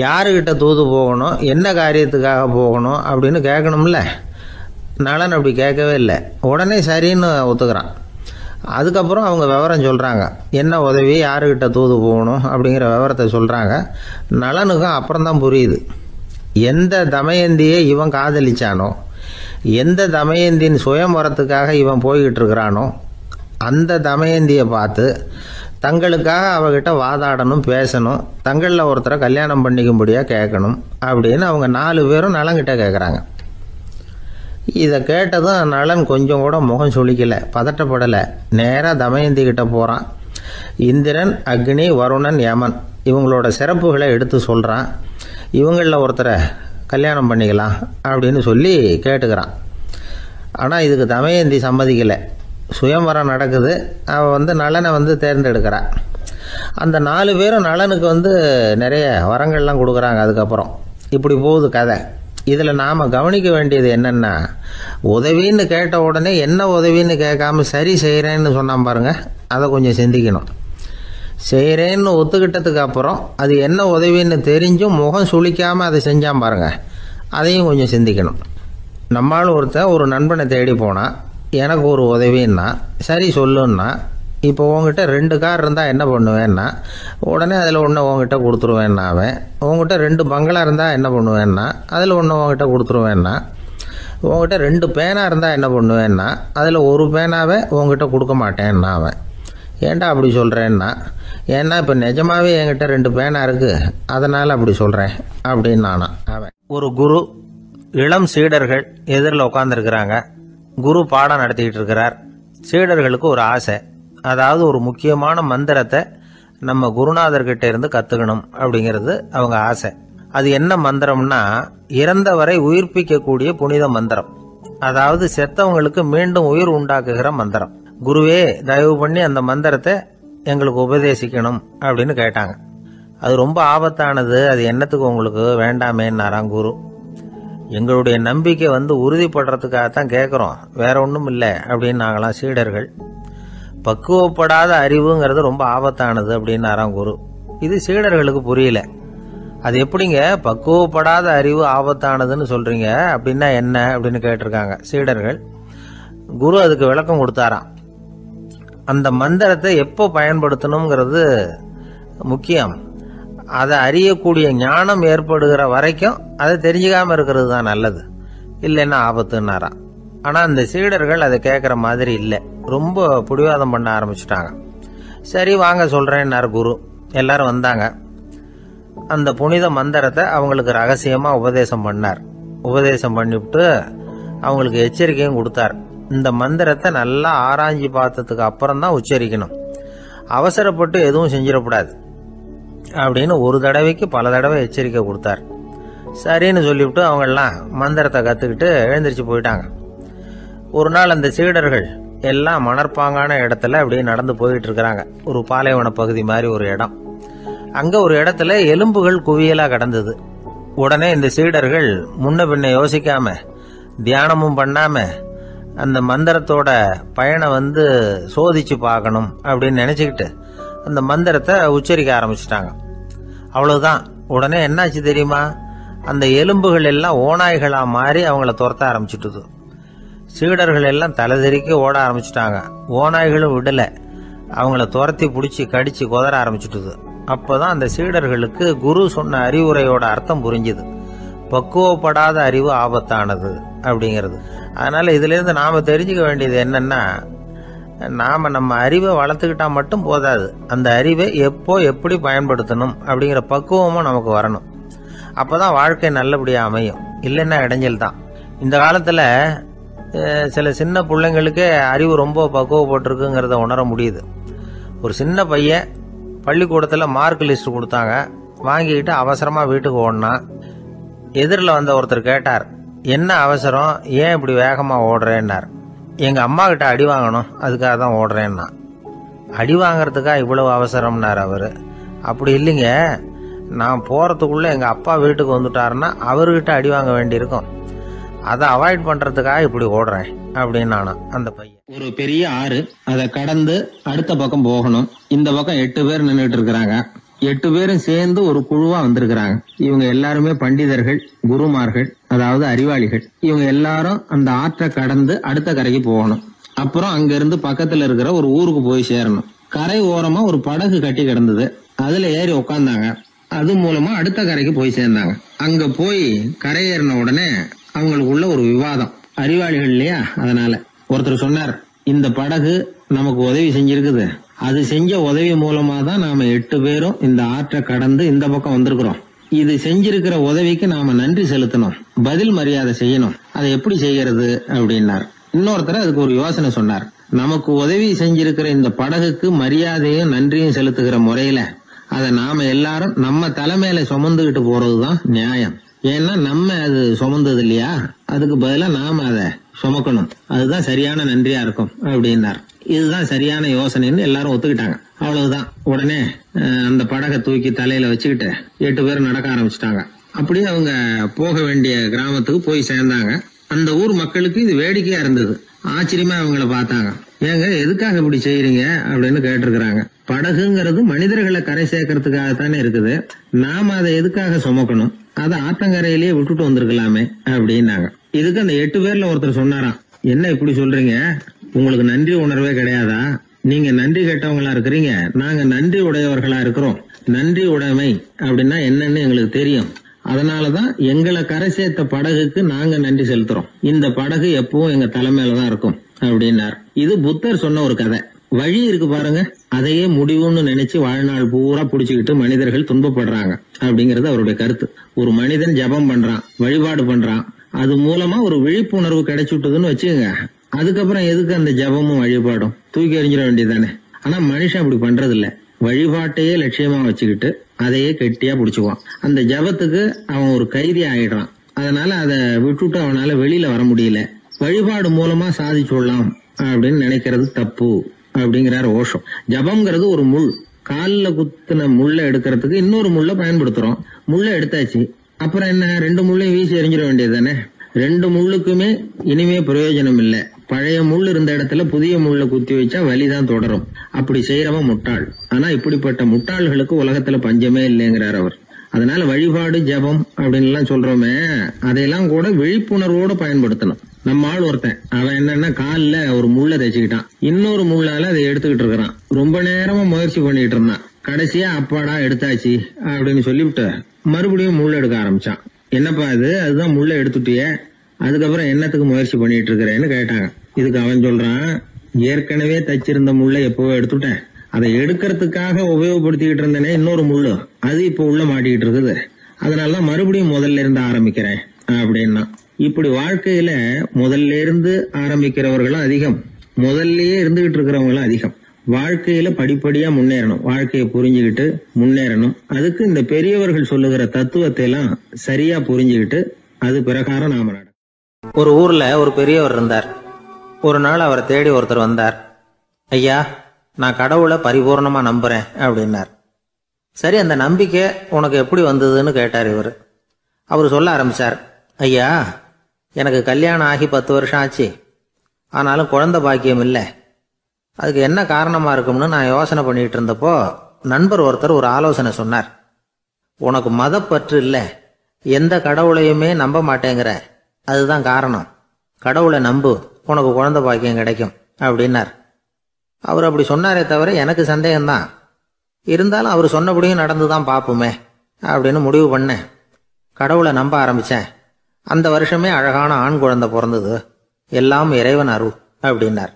யாருக்கிட்ட தூது போகணும், என்ன காரியத்துக்காக போகணும் அப்படின்னு கேட்கணும்ல. நலன் அப்படி கேட்கவே இல்லை, உடனே சரின்னு ஒத்துக்கிறான். அதுக்கப்புறம் அவங்க விவரம் சொல்கிறாங்க, என்ன உதவி, யாருக்கிட்ட தூது போகணும் அப்படிங்கிற விவரத்தை சொல்கிறாங்க. நலனுக்கும் அப்புறம்தான் புரியுது, எந்த தமயந்தியை இவன் காதலிச்சானோ, எந்த தமயந்தின் சுயம்பரத்துக்காக இவன் போய்கிட்டு இருக்கிறானோ அந்த தமயந்தியை பார்த்து தங்களுக்காக அவகிட்ட வாதாடணும், பேசணும், தங்களில் ஒருத்தரை கல்யாணம் பண்ணிக்கும்படியாக கேட்கணும் அப்படின்னு அவங்க 4 பேரும் நலன்கிட்ட கேட்குறாங்க. இதை கேட்டதும் நலன் கொஞ்சம் கூட முகம் சுளிக்கலை, பதட்டப்படலை. நேராக தமயந்தி கிட்ட போகிறான். இந்திரன், அக்னி, வருணன், யமன் இவங்களோட சிறப்புகளை எடுத்து சொல்கிறான். இவங்களில் ஒருத்தரை கல்யாணம் பண்ணிக்கலாம் அப்படின்னு சொல்லி கேட்டுக்கிறான். ஆனால் இதுக்கு தமயந்தி சம்மதிக்கலை. சுயம்பரம் நடக்குது, அவள் நலனை தேர்ந்தெடுக்கிறாள். அந்த 4 பேரும் நலனுக்கு நிறைய வரங்கள்லாம் கொடுக்குறாங்க. அதுக்கப்புறம் இப்படி போகுது கதை. இதில் நாம் கவனிக்க வேண்டியது என்னென்னா, உதவின்னு கேட்ட உடனே என்ன உதவின்னு கேட்காம சரி செய்கிறேன்னு சொன்னான் பாருங்க, அதை கொஞ்சம் சிந்திக்கணும். செய்கிறேன்னு ஒத்துக்கிட்டதுக்கு அப்புறம் அது என்ன உதவின்னு தெரிஞ்சும் முகம் சுளிக்காமல் அதை செஞ்சான் பாருங்க, அதையும் கொஞ்சம் சிந்திக்கணும். நம்மால் ஒருத்தன் ஒரு நண்பனை தேடி போனால் எனக்கு ஒரு உதவின்னா சரி சொல்லுன்னா, இப்போ உங்ககிட்ட 2 கார் இருந்தால் என்ன பண்ணுவேன்னா உடனே அதில் ஒன்று உங்ககிட்ட கொடுத்துருவேன்னா, அவன் உங்ககிட்ட 2 பங்களா இருந்தால் என்ன பண்ணுவேன்னா அதில் ஒன்று உங்ககிட்ட கொடுத்துருவேன்னா, உங்ககிட்ட 2 பேனா இருந்தால் என்ன பண்ணுவேன்னா அதில் ஒரு பேனாவை உங்ககிட்ட கொடுக்க மாட்டேன்னா அவன். ஏன்டா அப்படி சொல்கிறேன்னா, ஏன்னா இப்போ நிஜமாவே என்கிட்ட 2 பேனா இருக்குது, அதனால் அப்படி சொல்கிறேன் அப்படின்னு நானான் அவன். ஒரு குரு, இளம் சீடர்கள் எதிரில் உட்காந்துருக்கிறாங்க. குரு பாடம் நடத்திக்கிட்டு இருக்கிறார். சீடர்களுக்கு ஒரு ஆசை, அதாவது ஒரு முக்கியமான மந்திரத்தை நம்ம குருநாதர்கிட்ட இருந்து கற்றுக்கணும் அப்படிங்கிறது அவங்க ஆசை. அது என்ன மந்திரம்னா, இறந்தவரை உயிர்ப்பிக்கக்கூடிய புனித மந்திரம். அதாவது செத்தவங்களுக்கு மீண்டும் உயிர் உண்டாக்குகிற மந்திரம். குருவே, தயவு பண்ணி அந்த மந்திரத்தை எங்களுக்கு உபதேசிக்கணும் அப்படின்னு கேட்டாங்க. அது ரொம்ப ஆபத்தானது, அது என்னத்துக்கு உங்களுக்கு வேண்டாமேன்னாராம் குரு. எங்களுடைய நம்பிக்கை உறுதிப்படுறதுக்காகத்தான் கேட்குறோம், வேற ஒன்றும் இல்லை அப்படின்னு நாங்களாம் சீடர்கள். பக்குவப்படாத அறிவுங்கிறது ரொம்ப ஆபத்தானது அப்படின்னாராம் குரு. இது சீடர்களுக்கு புரியல. அது எப்படிங்க பக்குவப்படாத அறிவு ஆபத்தானதுன்னு சொல்றீங்க, அப்படின்னா என்ன அப்படின்னு கேட்டிருக்காங்க சீடர்கள். குரு அதுக்கு விளக்கம் கொடுத்தாராம். அந்த மந்திரத்தை எப்போ பயன்படுத்தணுங்கிறது முக்கியம். அதை அறியக்கூடிய ஞானம் ஏற்படுகிற வரைக்கும் அதை தெரிஞ்சுக்காம இருக்கிறது தான் நல்லது, இல்லைன்னா ஆபத்துன்னாராம். ஆனால் அந்த சீடர்கள் அதை கேட்குற மாதிரி இல்லை, ரொம்ப பிடிவாதம் பண்ண ஆரம்பிச்சுட்டாங்க. சரி வாங்க சொல்கிறேன்னார் குரு. எல்லாரும் வந்தாங்க. அந்த புனித மந்திரத்தை அவங்களுக்கு ரகசியமாக உபதேசம் பண்ணார். உபதேசம் பண்ணிவிட்டு அவங்களுக்கு எச்சரிக்கையும் கொடுத்தார். இந்த மந்திரத்தை நல்லா ஆராய்ச்சி பார்த்ததுக்கு அப்புறம் தான் உச்சரிக்கணும், அவசரப்பட்டு எதுவும் செஞ்சிடக்கூடாது அப்படின்னு ஒரு தடவைக்கு பல தடவை எச்சரிக்கை கொடுத்தார். சரின்னு சொல்லிவிட்டு அவங்கெல்லாம் மந்திரத்தை கற்றுக்கிட்டு எழுந்திரிச்சு போயிட்டாங்க. ஒரு நாள் அந்த சீடர்கள் எல்லாம் மணற்பாங்கான இடத்துல அப்படியே நடந்து போயிட்டு இருக்கிறாங்க. ஒரு பாலைவன பகுதி மாதிரி ஒரு இடம். அங்கே ஒரு இடத்துல எலும்புகள் குவியலாக கிடந்தது. உடனே இந்த சீடர்கள் முன்ன பின்ன யோசிக்காம, தியானமும் பண்ணாம, அந்த மந்திரத்தோட பயனை சோதிச்சு பார்க்கணும் அப்படின்னு நினைச்சுக்கிட்டு அந்த மந்திரத்தை உச்சரிக்க ஆரம்பிச்சிட்டாங்க. அவ்வளவுதான். உடனே என்னாச்சு தெரியுமா? அந்த எலும்புகள் எல்லாம் ஓநாய்களா மாறி அவங்கள துரத்த ஆரம்பிச்சுட்டுது. சீடர்கள் எல்லாம் தலைதெறிக்க ஓட ஆரம்பிச்சுட்டாங்க. ஓநாய்களும் விடல, அவங்கள துரத்தி பிடிச்சி கடிச்சு கொதற ஆரம்பிச்சுட்டுது. அப்போதான் அந்த சீடர்களுக்கு குரு சொன்ன அறிவுரையோட அர்த்தம் புரிஞ்சுது. பக்குவப்படாத அறிவு ஆபத்தானது அப்படிங்கிறது. அதனால இதுல இருந்து நாம தெரிஞ்சுக்க வேண்டியது என்னன்னா, நாம நம்ம அறிவை வளர்த்துக்கிட்டா மட்டும் போதாது, அந்த அறிவை எப்போ எப்படி பயன்படுத்தணும் அப்படிங்கிற பக்குவமும் நமக்கு வரணும். அப்பதான் வாழ்க்கை நல்லபடியா அமையும், இல்லைன்னா இடைஞ்சல் தான். இந்த காலத்துல சில சின்ன பிள்ளைங்களுக்கே அறிவு ரொம்ப பக்குவப்பட்டிருக்குங்கிறத உணர முடியுது. ஒரு சின்ன பையன் பள்ளிக்கூடத்தில் மார்க் லிஸ்ட் கொடுத்தாங்க, வாங்கிக்கிட்டு அவசரமா வீட்டுக்கு ஓடினான். எதிரில் வந்த ஒருத்தர் கேட்டார், என்ன அவசரம், ஏன் இப்படி வேகமா ஓடுறேன்னார். எங்க அம்மா கிட்ட அடி வாங்கணும், அதுக்காக தான் ஓடுறேன்னா. அடி வாங்கறதுக்கா இவ்வளவு அவசரம்னார் அவரு. அப்படி இல்லைங்க, நான் போறதுக்குள்ள எங்க அப்பா வீட்டுக்கு வந்துட்டாருன்னா அவர்கிட்ட அடி வாங்க வேண்டியிருக்கும், அதை அவாய்ட் பண்றதுக்காக இப்படி ஓடுறேன் அப்படின்னு நானா. அந்த பையன் ஒரு பெரிய ஆறு, அதை கடந்து அடுத்த பக்கம் போகணும். இந்த பக்கம் 8 பேர் நின்றுட்டு இருக்கிறாங்க. 8 பேரும் சேர்ந்து ஒரு குழுவா வந்திருக்கிறாங்க. இவங்க எல்லாருமே பண்டிதர்கள், குருமார்கள், அதாவது அறிவாளிகள். இவங்க எல்லாரும் அந்த ஆற்றை கடந்து அடுத்த கரைக்கு போகணும். அப்புறம் அங்க இருந்து பக்கத்துல இருக்கிற ஒரு ஊருக்கு போய் சேரணும். கரை ஓரமா ஒரு படகு கட்டி கிடந்தது, அதுல ஏறி உக்காந்தாங்க. அது மூலமா அடுத்த கரைக்கு போய் சேர்ந்தாங்க. அங்க போய் கரையேறின உடனே அவங்களுக்குள்ள ஒரு விவாதம். அறிவாளிகள் இல்லையா, அதனால ஒருத்தர் சொன்னார், இந்த படகு நமக்கு உதவி செஞ்சிருக்குது, அது செஞ்ச உதவி மூலமா தான் நாம 8 பேரும் இந்த ஆற்றை கடந்து இந்த பக்கம் வந்திருக்கிறோம். இது செஞ்சிருக்கிற உதவிக்கு நாம நன்றி செலுத்தணும், பதில் மரியாதை செய்யணும். அதை எப்படி செய்யறது அப்படின்னார். இன்னொருத்தர் அதுக்கு ஒரு யோசனை சொன்னார். நமக்கு உதவி செஞ்சிருக்கிற இந்த படகுக்கு மரியாதையும் நன்றியும் செலுத்துகிற முறையில அதை நாம எல்லாரும் நம்ம தலைமையில சுமந்துகிட்டு போறதுதான் நியாயம். ஏன்னா நம்ம அது சுமந்தது இல்லையா, அதுக்கு பதிலா நாம அதை சுமக்கணும், அதுதான் சரியான நன்றியா இருக்கும் அப்படின்னார். இதுதான் சரியான யோசனைன்னு எல்லாரும் ஒத்துக்கிட்டாங்க. அவ்வளவுதான். உடனே அந்த படகை தூக்கி தலையில வச்சுக்கிட்டு 8 பேர் நடக்க ஆரம்பிச்சுட்டாங்க. அப்படியே அவங்க போக வேண்டிய கிராமத்துக்கு போய் சேர்ந்தாங்க. அந்த ஊர் மக்களுக்கு இது வேடிக்கையா இருந்தது. ஆச்சரியமா அவங்கள பார்த்தாங்க. ஏங்க எதுக்காக இப்படி செய்யறீங்க அப்படின்னு கேட்டிருக்கிறாங்க. படகுங்கிறது மனிதர்களை கரை சேர்க்கறதுக்காகத்தானே இருக்குது, நாம அதை எதுக்காக சுமக்கணும், அதை ஆத்தங்கரையிலேயே விட்டுட்டு வந்திருக்கலாமே அப்படின்னாங்க. இதுக்கு அந்த 8 பேர்ல ஒருத்தர் சொன்னாராம், என்ன இப்படி சொல்றீங்க, உங்களுக்கு நன்றி உணர்வே கிடையாதா, நீங்க நன்றி கெட்டவங்களா இருக்கிறீங்க, நாங்க நன்றி உடையவர்களா இருக்கிறோம். நன்றி உடைமை அப்படின்னா என்னன்னு எங்களுக்கு தெரியும், அதனாலதான் எங்களை கரை சேர்த்த படகுக்கு நாங்க நன்றி செலுத்துறோம். இந்த படகு எப்பவும் எங்க தலைமையிலதான் இருக்கும் அப்படின்னார். இது புத்தர் சொன்ன ஒரு கதை. வழி இருக்கு பாருங்க, அதையே முடிவுன்னு நினைச்சு வாழ்நாள் பூரா புடிச்சுக்கிட்டு மனிதர்கள் துன்பப்படுறாங்க அப்படிங்கறது அவருடைய கருத்து. ஒரு மனிதன் ஜபம் பண்றான், வழிபாடு பண்றான், அது மூலமா ஒரு விழிப்புணர்வு கிடைச்சுட்டுதுன்னு வச்சுக்கோங்க. அதுக்கப்புறம் எதுக்கு அந்த ஜபமும் வழிபாடும், தூக்கி எறிஞ்சிட வேண்டியதானே. ஆனா மனுஷன் அப்படி பண்றது இல்ல, வழிபாட்டையே லட்சியமா வச்சுக்கிட்டு அதையே கெட்டியா புடிச்சுக்குவான். அந்த ஜபத்துக்கு அவன் ஒரு கைதி ஆயிடுறான். அதனால அதை விட்டுட்டு அவனால வெளியில வர முடியல. வழிபாடு மூலமா சாதிச்சுடலாம் அப்படின்னு நினைக்கிறது தப்பு அப்படிங்கிறார் ஓஷோ. ஜபம்ங்கிறது ஒரு முள். காலில் குத்துன முள்ளை எடுக்கிறதுக்கு இன்னொரு முள்ளை பயன்படுத்துறோம். முள்ளை எடுத்தாச்சு, அப்புறம் என்ன, 2 முள்ளையும் வீசி எறிஞ்சிட வேண்டியது தானே. 2 முள்ளுக்குமே இனிமே பிரயோஜனம் இல்லை. பழைய முள் இருந்த இடத்துல புதிய முள்ளை குத்தி வச்சா வலிதான் தொடரும். அப்படி செய்யறவன் முட்டாள். ஆனா இப்படிப்பட்ட முட்டாள்களுக்கு உலகத்துல பஞ்சமே இல்லைங்கிறார் அவர். அதனால வழிபாடு ஜபம் அப்படின்னு எல்லாம் சொல்றோமே, அதையெல்லாம் கூட விழிப்புணர்வோட பயன்படுத்தணும். நம்ம ஆள் ஒருத்தன், அவன் என்னன்னா காலில் ஒரு முள்ளை தைச்சுக்கிட்டான், இன்னொரு முள்ளால அதை எடுத்துக்கிட்டு இருக்கிறான். ரொம்ப நேரமா முயற்சி பண்ணிட்டு இருந்தான். கடைசியா அப்பாடா எடுத்தாச்சு அப்படின்னு சொல்லிவிட்டு மறுபடியும் முள் எடுக்க ஆரம்பிச்சான். என்னப்பா இது, அதுதான் முள்ளை எடுத்துட்டிய, அதுக்கப்புறம் என்னத்துக்கு முயற்சி பண்ணிட்டு இருக்கிறேன்னு கேட்டாங்க. இதுக்கு அவன் சொல்றான், ஏற்கனவே தச்சிருந்த முள்ளை எப்பவோ எடுத்துட்டேன், அதை எடுக்கிறதுக்காக உபயோகப்படுத்திக்கிட்டு இருந்தேனே இன்னொரு முள்ளு, அது இப்ப உள்ள மாட்டிக்கிட்டு இருக்குது, அதனாலதான் மறுபடியும் முதல்ல இருந்து ஆரம்பிக்கிறேன் அப்படின்னா. இப்படி வாழ்க்கையில முதல்ல இருந்து ஆரம்பிக்கிறவர்களும் அதிகம், முதல்லயே இருந்துகிட்டு இருக்கிறவங்களும் அதிகம். வாழ்க்கையில படிப்படியா முன்னேறணும், வாழ்க்கையை புரிஞ்சுக்கிட்டு முன்னேறணும். அதுக்கு இந்த பெரியவர்கள் சொல்லுகிற தத்துவத்தை எல்லாம் சரியா புரிஞ்சுக்கிட்டு அது பிரகாரம் நாம நட. ஒரு ஊர்ல ஒரு பெரியவர் இருந்தார். ஒரு நாள் அவரை தேடி ஒருத்தர் வந்தார். ஐயா, நான் கடவுளை பரிபூர்ணமா நம்புறேன் அப்படின்னார். சரி, அந்த நம்பிக்கை உனக்கு எப்படி வந்ததுன்னு கேட்டார் இவர். அவர் சொல்ல ஆரம்பிச்சார். ஐயா, எனக்கு கல்யாணம் ஆகி 10 வருஷம் ஆச்சு, ஆனாலும் குழந்தை பாக்கியம் இல்லை. அதுக்கு என்ன காரணமா இருக்கும்னு நான் யோசனை பண்ணிட்டு இருந்தப்போ நண்பர் ஒருத்தர் ஒரு ஆலோசனை சொன்னார். உனக்கு மதப்பற்று இல்லை, எந்த கடவுளையுமே நம்ப மாட்டேங்கிற, அதுதான் காரணம். கடவுளை நம்பு, உனக்கு குழந்தை பாக்கியம் கிடைக்கும் அப்படின்னார். அவர் அப்படி சொன்னாரே தவிர எனக்கு சந்தேகம்தான். இருந்தாலும் அவர் சொன்னபடியும் நடந்துதான் பார்ப்போமே அப்படின்னு முடிவு பண்ணேன். கடவுளை நம்ப ஆரம்பிச்சேன். அந்த வருஷமே அழகான ஆண் குழந்தை பிறந்தது. எல்லாம் இறைவன் அருள் அப்படின்னார்.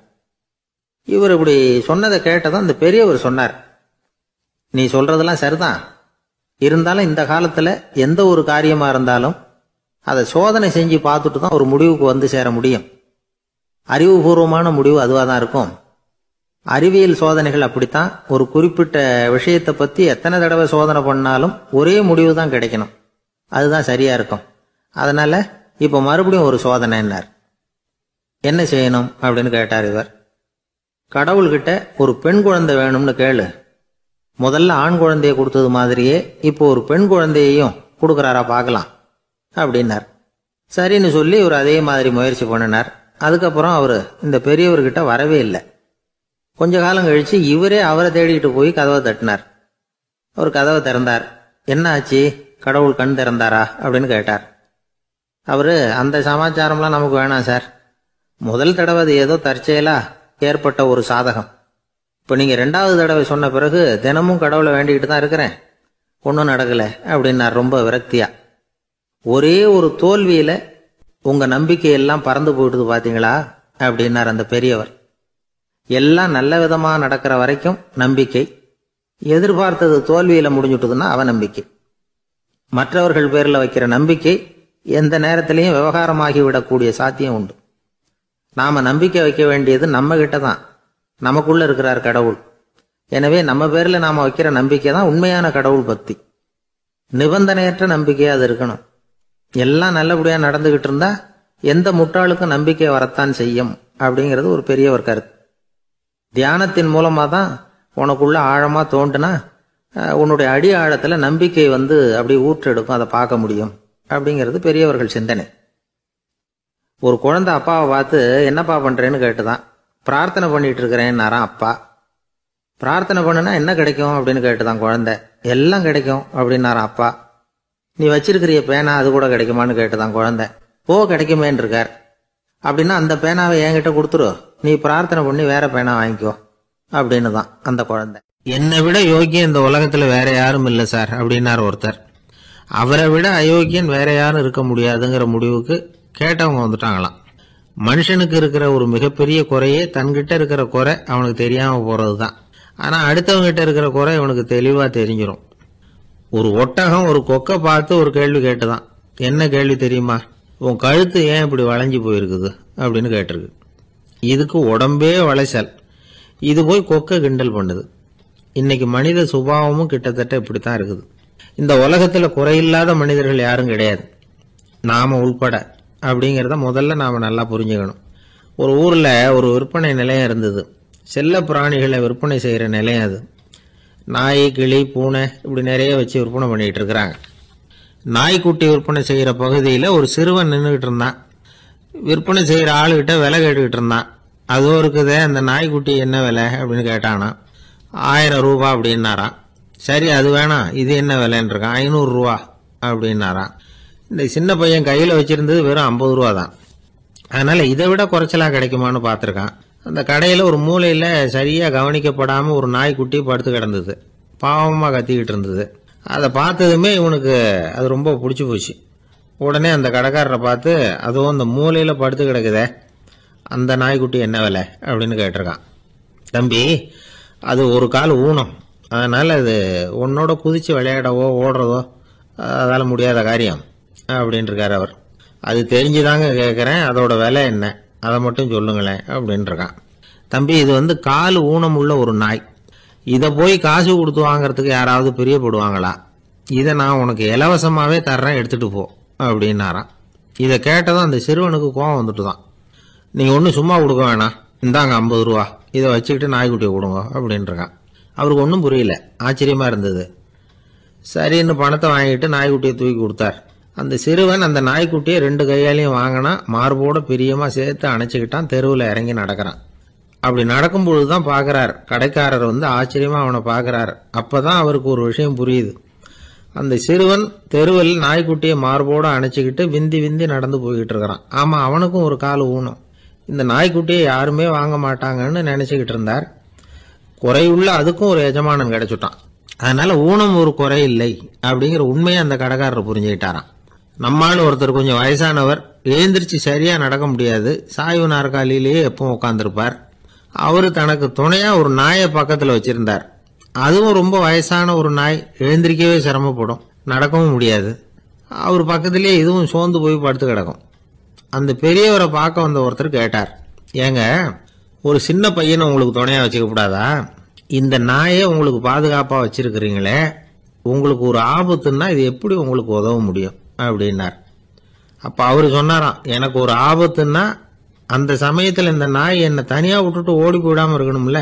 இவர் இப்படி சொன்னதை கேட்டதும் அந்த பெரியவர் சொன்னார், நீ சொல்றதெல்லாம் சரிதான், இருந்தாலும் இந்த காலத்துல எந்த ஒரு காரியமா இருந்தாலும் அதை சோதனை செஞ்சு பார்த்துட்டு தான் ஒரு முடிவுக்கு வந்து சேர முடியும். அறிவுபூர்வமான முடிவு அதுவாக தான் இருக்கும். அறிவியல் சோதனைகள் அப்படித்தான். ஒரு குறிப்பிட்ட விஷயத்தை பத்தி எத்தனை தடவை சோதனை பண்ணாலும் ஒரே முடிவு தான் கிடைக்கணும், அதுதான் சரியா இருக்கும். அதனால இப்ப மறுபடியும் ஒரு சோதனைன்னார். என்ன செய்யணும் அப்படின்னு கேட்டார் இவர். கடவுள்கிட்ட ஒரு பெண் குழந்தை வேணும்னு கேளு. முதல்ல ஆண் குழந்தைய கொடுத்தது மாதிரியே இப்போ ஒரு பெண் குழந்தையையும் கொடுக்கறாரா பார்க்கலாம் அப்படின்னார். சரின்னு சொல்லி இவர் அதே மாதிரி முயற்சி பண்ணினார். அதுக்கப்புறம் அவர் இந்த பெரியவர்கிட்ட வரவே இல்லை. கொஞ்ச காலம் கழிச்சு இவரே அவரை தேடிக்கிட்டு போய் கதவை தட்டினார். அவர் கதவை திறந்தார். என்ன ஆச்சு, கடவுள் கண் திறந்தாரா அப்படின்னு கேட்டார். அவரு, அந்த சமாச்சாரம்லாம் நமக்கு வேணாம் சார், முதல் தடவை அது ஏதோ தற்செயலா ஏற்பட்ட ஒரு சாதகம். இப்போ நீங்க 2வது தடவை சொன்ன பிறகு தினமும் கடவுளை வேண்டிக்கிட்டு தான் இருக்கிறேன், ஒன்றும் நடக்கல அப்படின்னார் ரொம்ப விரக்தியா. ஒரே ஒரு தோல்வியில உங்க நம்பிக்கையெல்லாம் பறந்து போயிடுது பாத்தீங்களா அப்படின்னார் அந்த பெரியவர். எல்லாம் நல்ல விதமா நடக்கிற வரைக்கும் நம்பிக்கை, எதிர்பார்த்தது தோல்வியில முடிஞ்சுட்டுதுன்னா அவநம்பிக்கை. மற்றவர்கள் பேர்ல வைக்கிற நம்பிக்கை எந்த நேரத்திலையும் விவகாரமாகி விடக்கூடிய சாத்தியம் உண்டு. நாம நம்பிக்கை வைக்க வேண்டியது நம்ம கிட்ட தான், நமக்குள்ள இருக்கிறார் கடவுள். எனவே நம்ம பேர்ல நாம வைக்கிற நம்பிக்கை தான் உண்மையான கடவுள் பக்தி. நிபந்தனையற்ற நம்பிக்கையா அது இருக்கணும். எல்லாம் நல்லபடியா நடந்துகிட்டு இருந்தா எந்த முட்டாளுக்கும் நம்பிக்கை வரத்தான் செய்யும் அப்படிங்கிறது ஒரு பெரியவர் கருத்து. தியானத்தின் மூலமா தான் உனக்குள்ள ஆழமா தோண்டுனா உன்னுடைய அடி ஆழத்துல நம்பிக்கை வந்து அப்படி ஊற்றெடுக்கும், அதை பார்க்க முடியும் அப்படிங்கிறது பெரியவர்கள் சிந்தனை. ஒரு குழந்தை அப்பாவை பார்த்து என்னப்பா பண்றேன்னு கேட்டுதான். பிரார்த்தனை பண்ணிட்டு இருக்கிறேன்னாராம் அப்பா. பிரார்த்தனை பண்ணுனா என்ன கிடைக்கும் அப்படின்னு கேட்டுதான் குழந்தை. எல்லாம் கிடைக்கும் அப்படின்னாராம் அப்பா. நீ வச்சிருக்கிறிய பேனா அது கூட கிடைக்குமான்னு கேட்டுதான் குழந்தை. ஓ, கிடைக்குமேன்னு இருக்கார். அப்படின்னா அந்த பேனாவை என்கிட்ட கொடுத்துரு, நீ பிரார்த்தனை பண்ணி வேற பேனா வாங்கிக்கோ அப்படின்னு தான் அந்த குழந்தை. என்னை விட யோகியம் இந்த உலகத்துல வேற யாரும் இல்லை சார் அப்படின்னார் ஒருத்தர். அவரை விட அயோக்கியன் வேற யாரும் இருக்க முடியாதுங்கிற முடிவுக்கு கேட்டவங்க வந்துட்டாங்களாம். மனுஷனுக்கு இருக்கிற ஒரு மிகப்பெரிய குறையே தன்கிட்ட இருக்கிற குறை அவனுக்கு தெரியாம போறது தான். ஆனா அடுத்தவங்க கிட்ட இருக்கிற குறை இவனுக்கு தெளிவா தெரிஞ்சிடும். ஒரு ஒட்டகம் ஒரு கொக்கை பார்த்து ஒரு கேள்வி கேட்டுதான். என்ன கேள்வி தெரியுமா? உன் கழுத்து ஏன் இப்படி வளைஞ்சு போயிருக்குது அப்படின்னு கேட்டிருக்கு. இதுக்கு உடம்பே வளைச்சல். இது போய் கொக்கை கிண்டல் பண்ணுது. இன்னைக்கு மனித சுபாவமும் கிட்டத்தட்ட இப்படித்தான் இருக்குது. இந்த உலகத்துல குறையில்லாத மனிதர்கள் யாரும் கிடையாது, நாம உள்பட. அப்படிங்கிறத முதல்ல நாம் நல்லா புரிஞ்சுக்கணும். ஒரு ஊரில் ஒரு விற்பனை நிலையம் இருந்தது. செல்ல பிராணிகளை விற்பனை செய்கிற நிலையம் அது. நாய், கிளி, பூனை இப்படி நிறைய வச்சு விற்பனை பண்ணிகிட்டு இருக்கிறாங்க. நாய்க்குட்டி விற்பனை செய்கிற பகுதியில் ஒரு சிறுவன் நின்றுக்கிட்டு இருந்தான். விற்பனை செய்கிற ஆளுகிட்ட விலை கேட்டுக்கிட்டு இருந்தான். அதுவும் இருக்குதே, அந்த நாய்க்குட்டி என்ன விலை அப்படின்னு கேட்டானா. 1000 ரூபா அப்படின்னாரான். சரி, அது வேணாம், இது என்ன விலைன்னு இருக்கான். 500 ரூபா அப்படின்னாரான். இந்த சின்ன பையன் கையில் வச்சிருந்தது வெறும் 50 ரூபா தான். அதனால இதை விட குறைச்சலாக கிடைக்குமான்னு பார்த்துருக்கான். அந்த கடையில் ஒரு மூலையில் சரியாக கவனிக்கப்படாமல் ஒரு நாய்க்குட்டி படுத்து கிடந்தது. பாவமாக கத்திக்கிட்டு இருந்தது. அதை பார்த்ததுமே இவனுக்கு அது ரொம்ப பிடிச்சி போச்சு. உடனே அந்த கடைக்காரரை பார்த்து, அதுவும் அந்த மூலையில் படுத்து கிடக்குதே, அந்த நாய்க்குட்டி என்ன விலை அப்படின்னு கேட்டிருக்கான். தம்பி, அது ஒரு கால் ஊனம், அதனால் அது உன்னோட குதித்து விளையாடவோ ஓடுறதோ அதால் முடியாத காரியம் அப்படின்ட்டுருக்கார் அவர். அது தெரிஞ்சுதாங்க கேட்குறேன், அதோட விலை என்ன, அதை மட்டும் சொல்லுங்களேன் அப்படின்ட்டுருக்கான். தம்பி, இது கால் ஊனம் உள்ள ஒரு நாய். இதை போய் காசு கொடுத்து வாங்கிறதுக்கு யாராவது பிரியப்படுவாங்களா? இதை நான் உனக்கு இலவசமாகவே தர்றேன், எடுத்துகிட்டு போ அப்படின்னாரான். இதை கேட்டதும் அந்த சிறுவனுக்கு கோபம் வந்துட்டு தான். நீங்கள் ஒன்றும் சும்மா கொடுக்க வேணாம், இந்தாங்க 50 ரூபா, இதை வச்சுக்கிட்டு நாய்க்குட்டியை கொடுங்க அப்படின்ட்டுருக்கான். அவருக்கு ஒன்றும் புரியல, ஆச்சரியமாக இருந்தது. சரின்னு பணத்தை வாங்கிட்டு நாய்க்குட்டியை தூக்கி கொடுத்தார். அந்த சிறுவன் அந்த நாய்க்குட்டியை 2 கையாலையும் வாங்கினா, மார்போட பிரியமாக சேர்த்து அணைச்சிக்கிட்டான். தெருவில் இறங்கி நடக்கிறான். அப்படி நடக்கும்பொழுது தான் பார்க்குறார், கடைக்காரர் ஆச்சரியமாக அவனை பார்க்குறார். அப்போ தான் அவருக்கு ஒரு விஷயம் புரியுது. அந்த சிறுவன் தெருவில் நாய்க்குட்டியை மார்போடு அணைச்சிக்கிட்டு விந்தி விந்தி நடந்து போய்கிட்டு இருக்கிறான். ஆமாம், அவனுக்கும் ஒரு கால் ஊனம். இந்த நாய்க்குட்டியை யாருமே வாங்க மாட்டாங்கன்னு நினச்சிக்கிட்டு இருந்தார். குறையுள்ள அதுக்கும் ஒரு எஜமானன் கிடைச்சுட்டான். அதனால ஊனம் ஒரு குறை இல்லை அப்படிங்கிற உண்மையை அந்த கடைக்காரர் புரிஞ்சுக்கிட்டாராம். நம்மால் ஒருத்தர் கொஞ்சம் வயசானவர், எழுந்திரிச்சு சரியாக நடக்க முடியாது, சாய்வு நாற்காலியிலேயே எப்பவும் உட்காந்துருப்பார். அவர் தனக்கு துணையாக ஒரு நாயை பக்கத்தில் வச்சிருந்தார். அதுவும் ரொம்ப வயசான ஒரு நாய், எழுந்திரிக்கவே சிரமப்படும், நடக்கவும் முடியாது. அவர் பக்கத்திலேயே இதுவும் சோர்ந்து போய் படுத்து கிடக்கும். அந்த பெரியவரை பார்க்க வந்த ஒருத்தர் கேட்டார், ஏங்க, ஒரு சின்ன பையனை உங்களுக்கு துணையாக வச்சுக்க கூடாதா? இந்த நாயை உங்களுக்கு பாதுகாப்பாக வச்சிருக்கிறீங்களே, உங்களுக்கு ஒரு ஆபத்துன்னா இது எப்படி உங்களுக்கு உதவ முடியும் அப்படின்னார். அப்போ அவர் சொன்னாராம், எனக்கு ஒரு ஆபத்துன்னா அந்த சமயத்தில் இந்த நாய் என்னை தனியாக விட்டுட்டு ஓடி போயிடாமல் இருக்கணும்ல,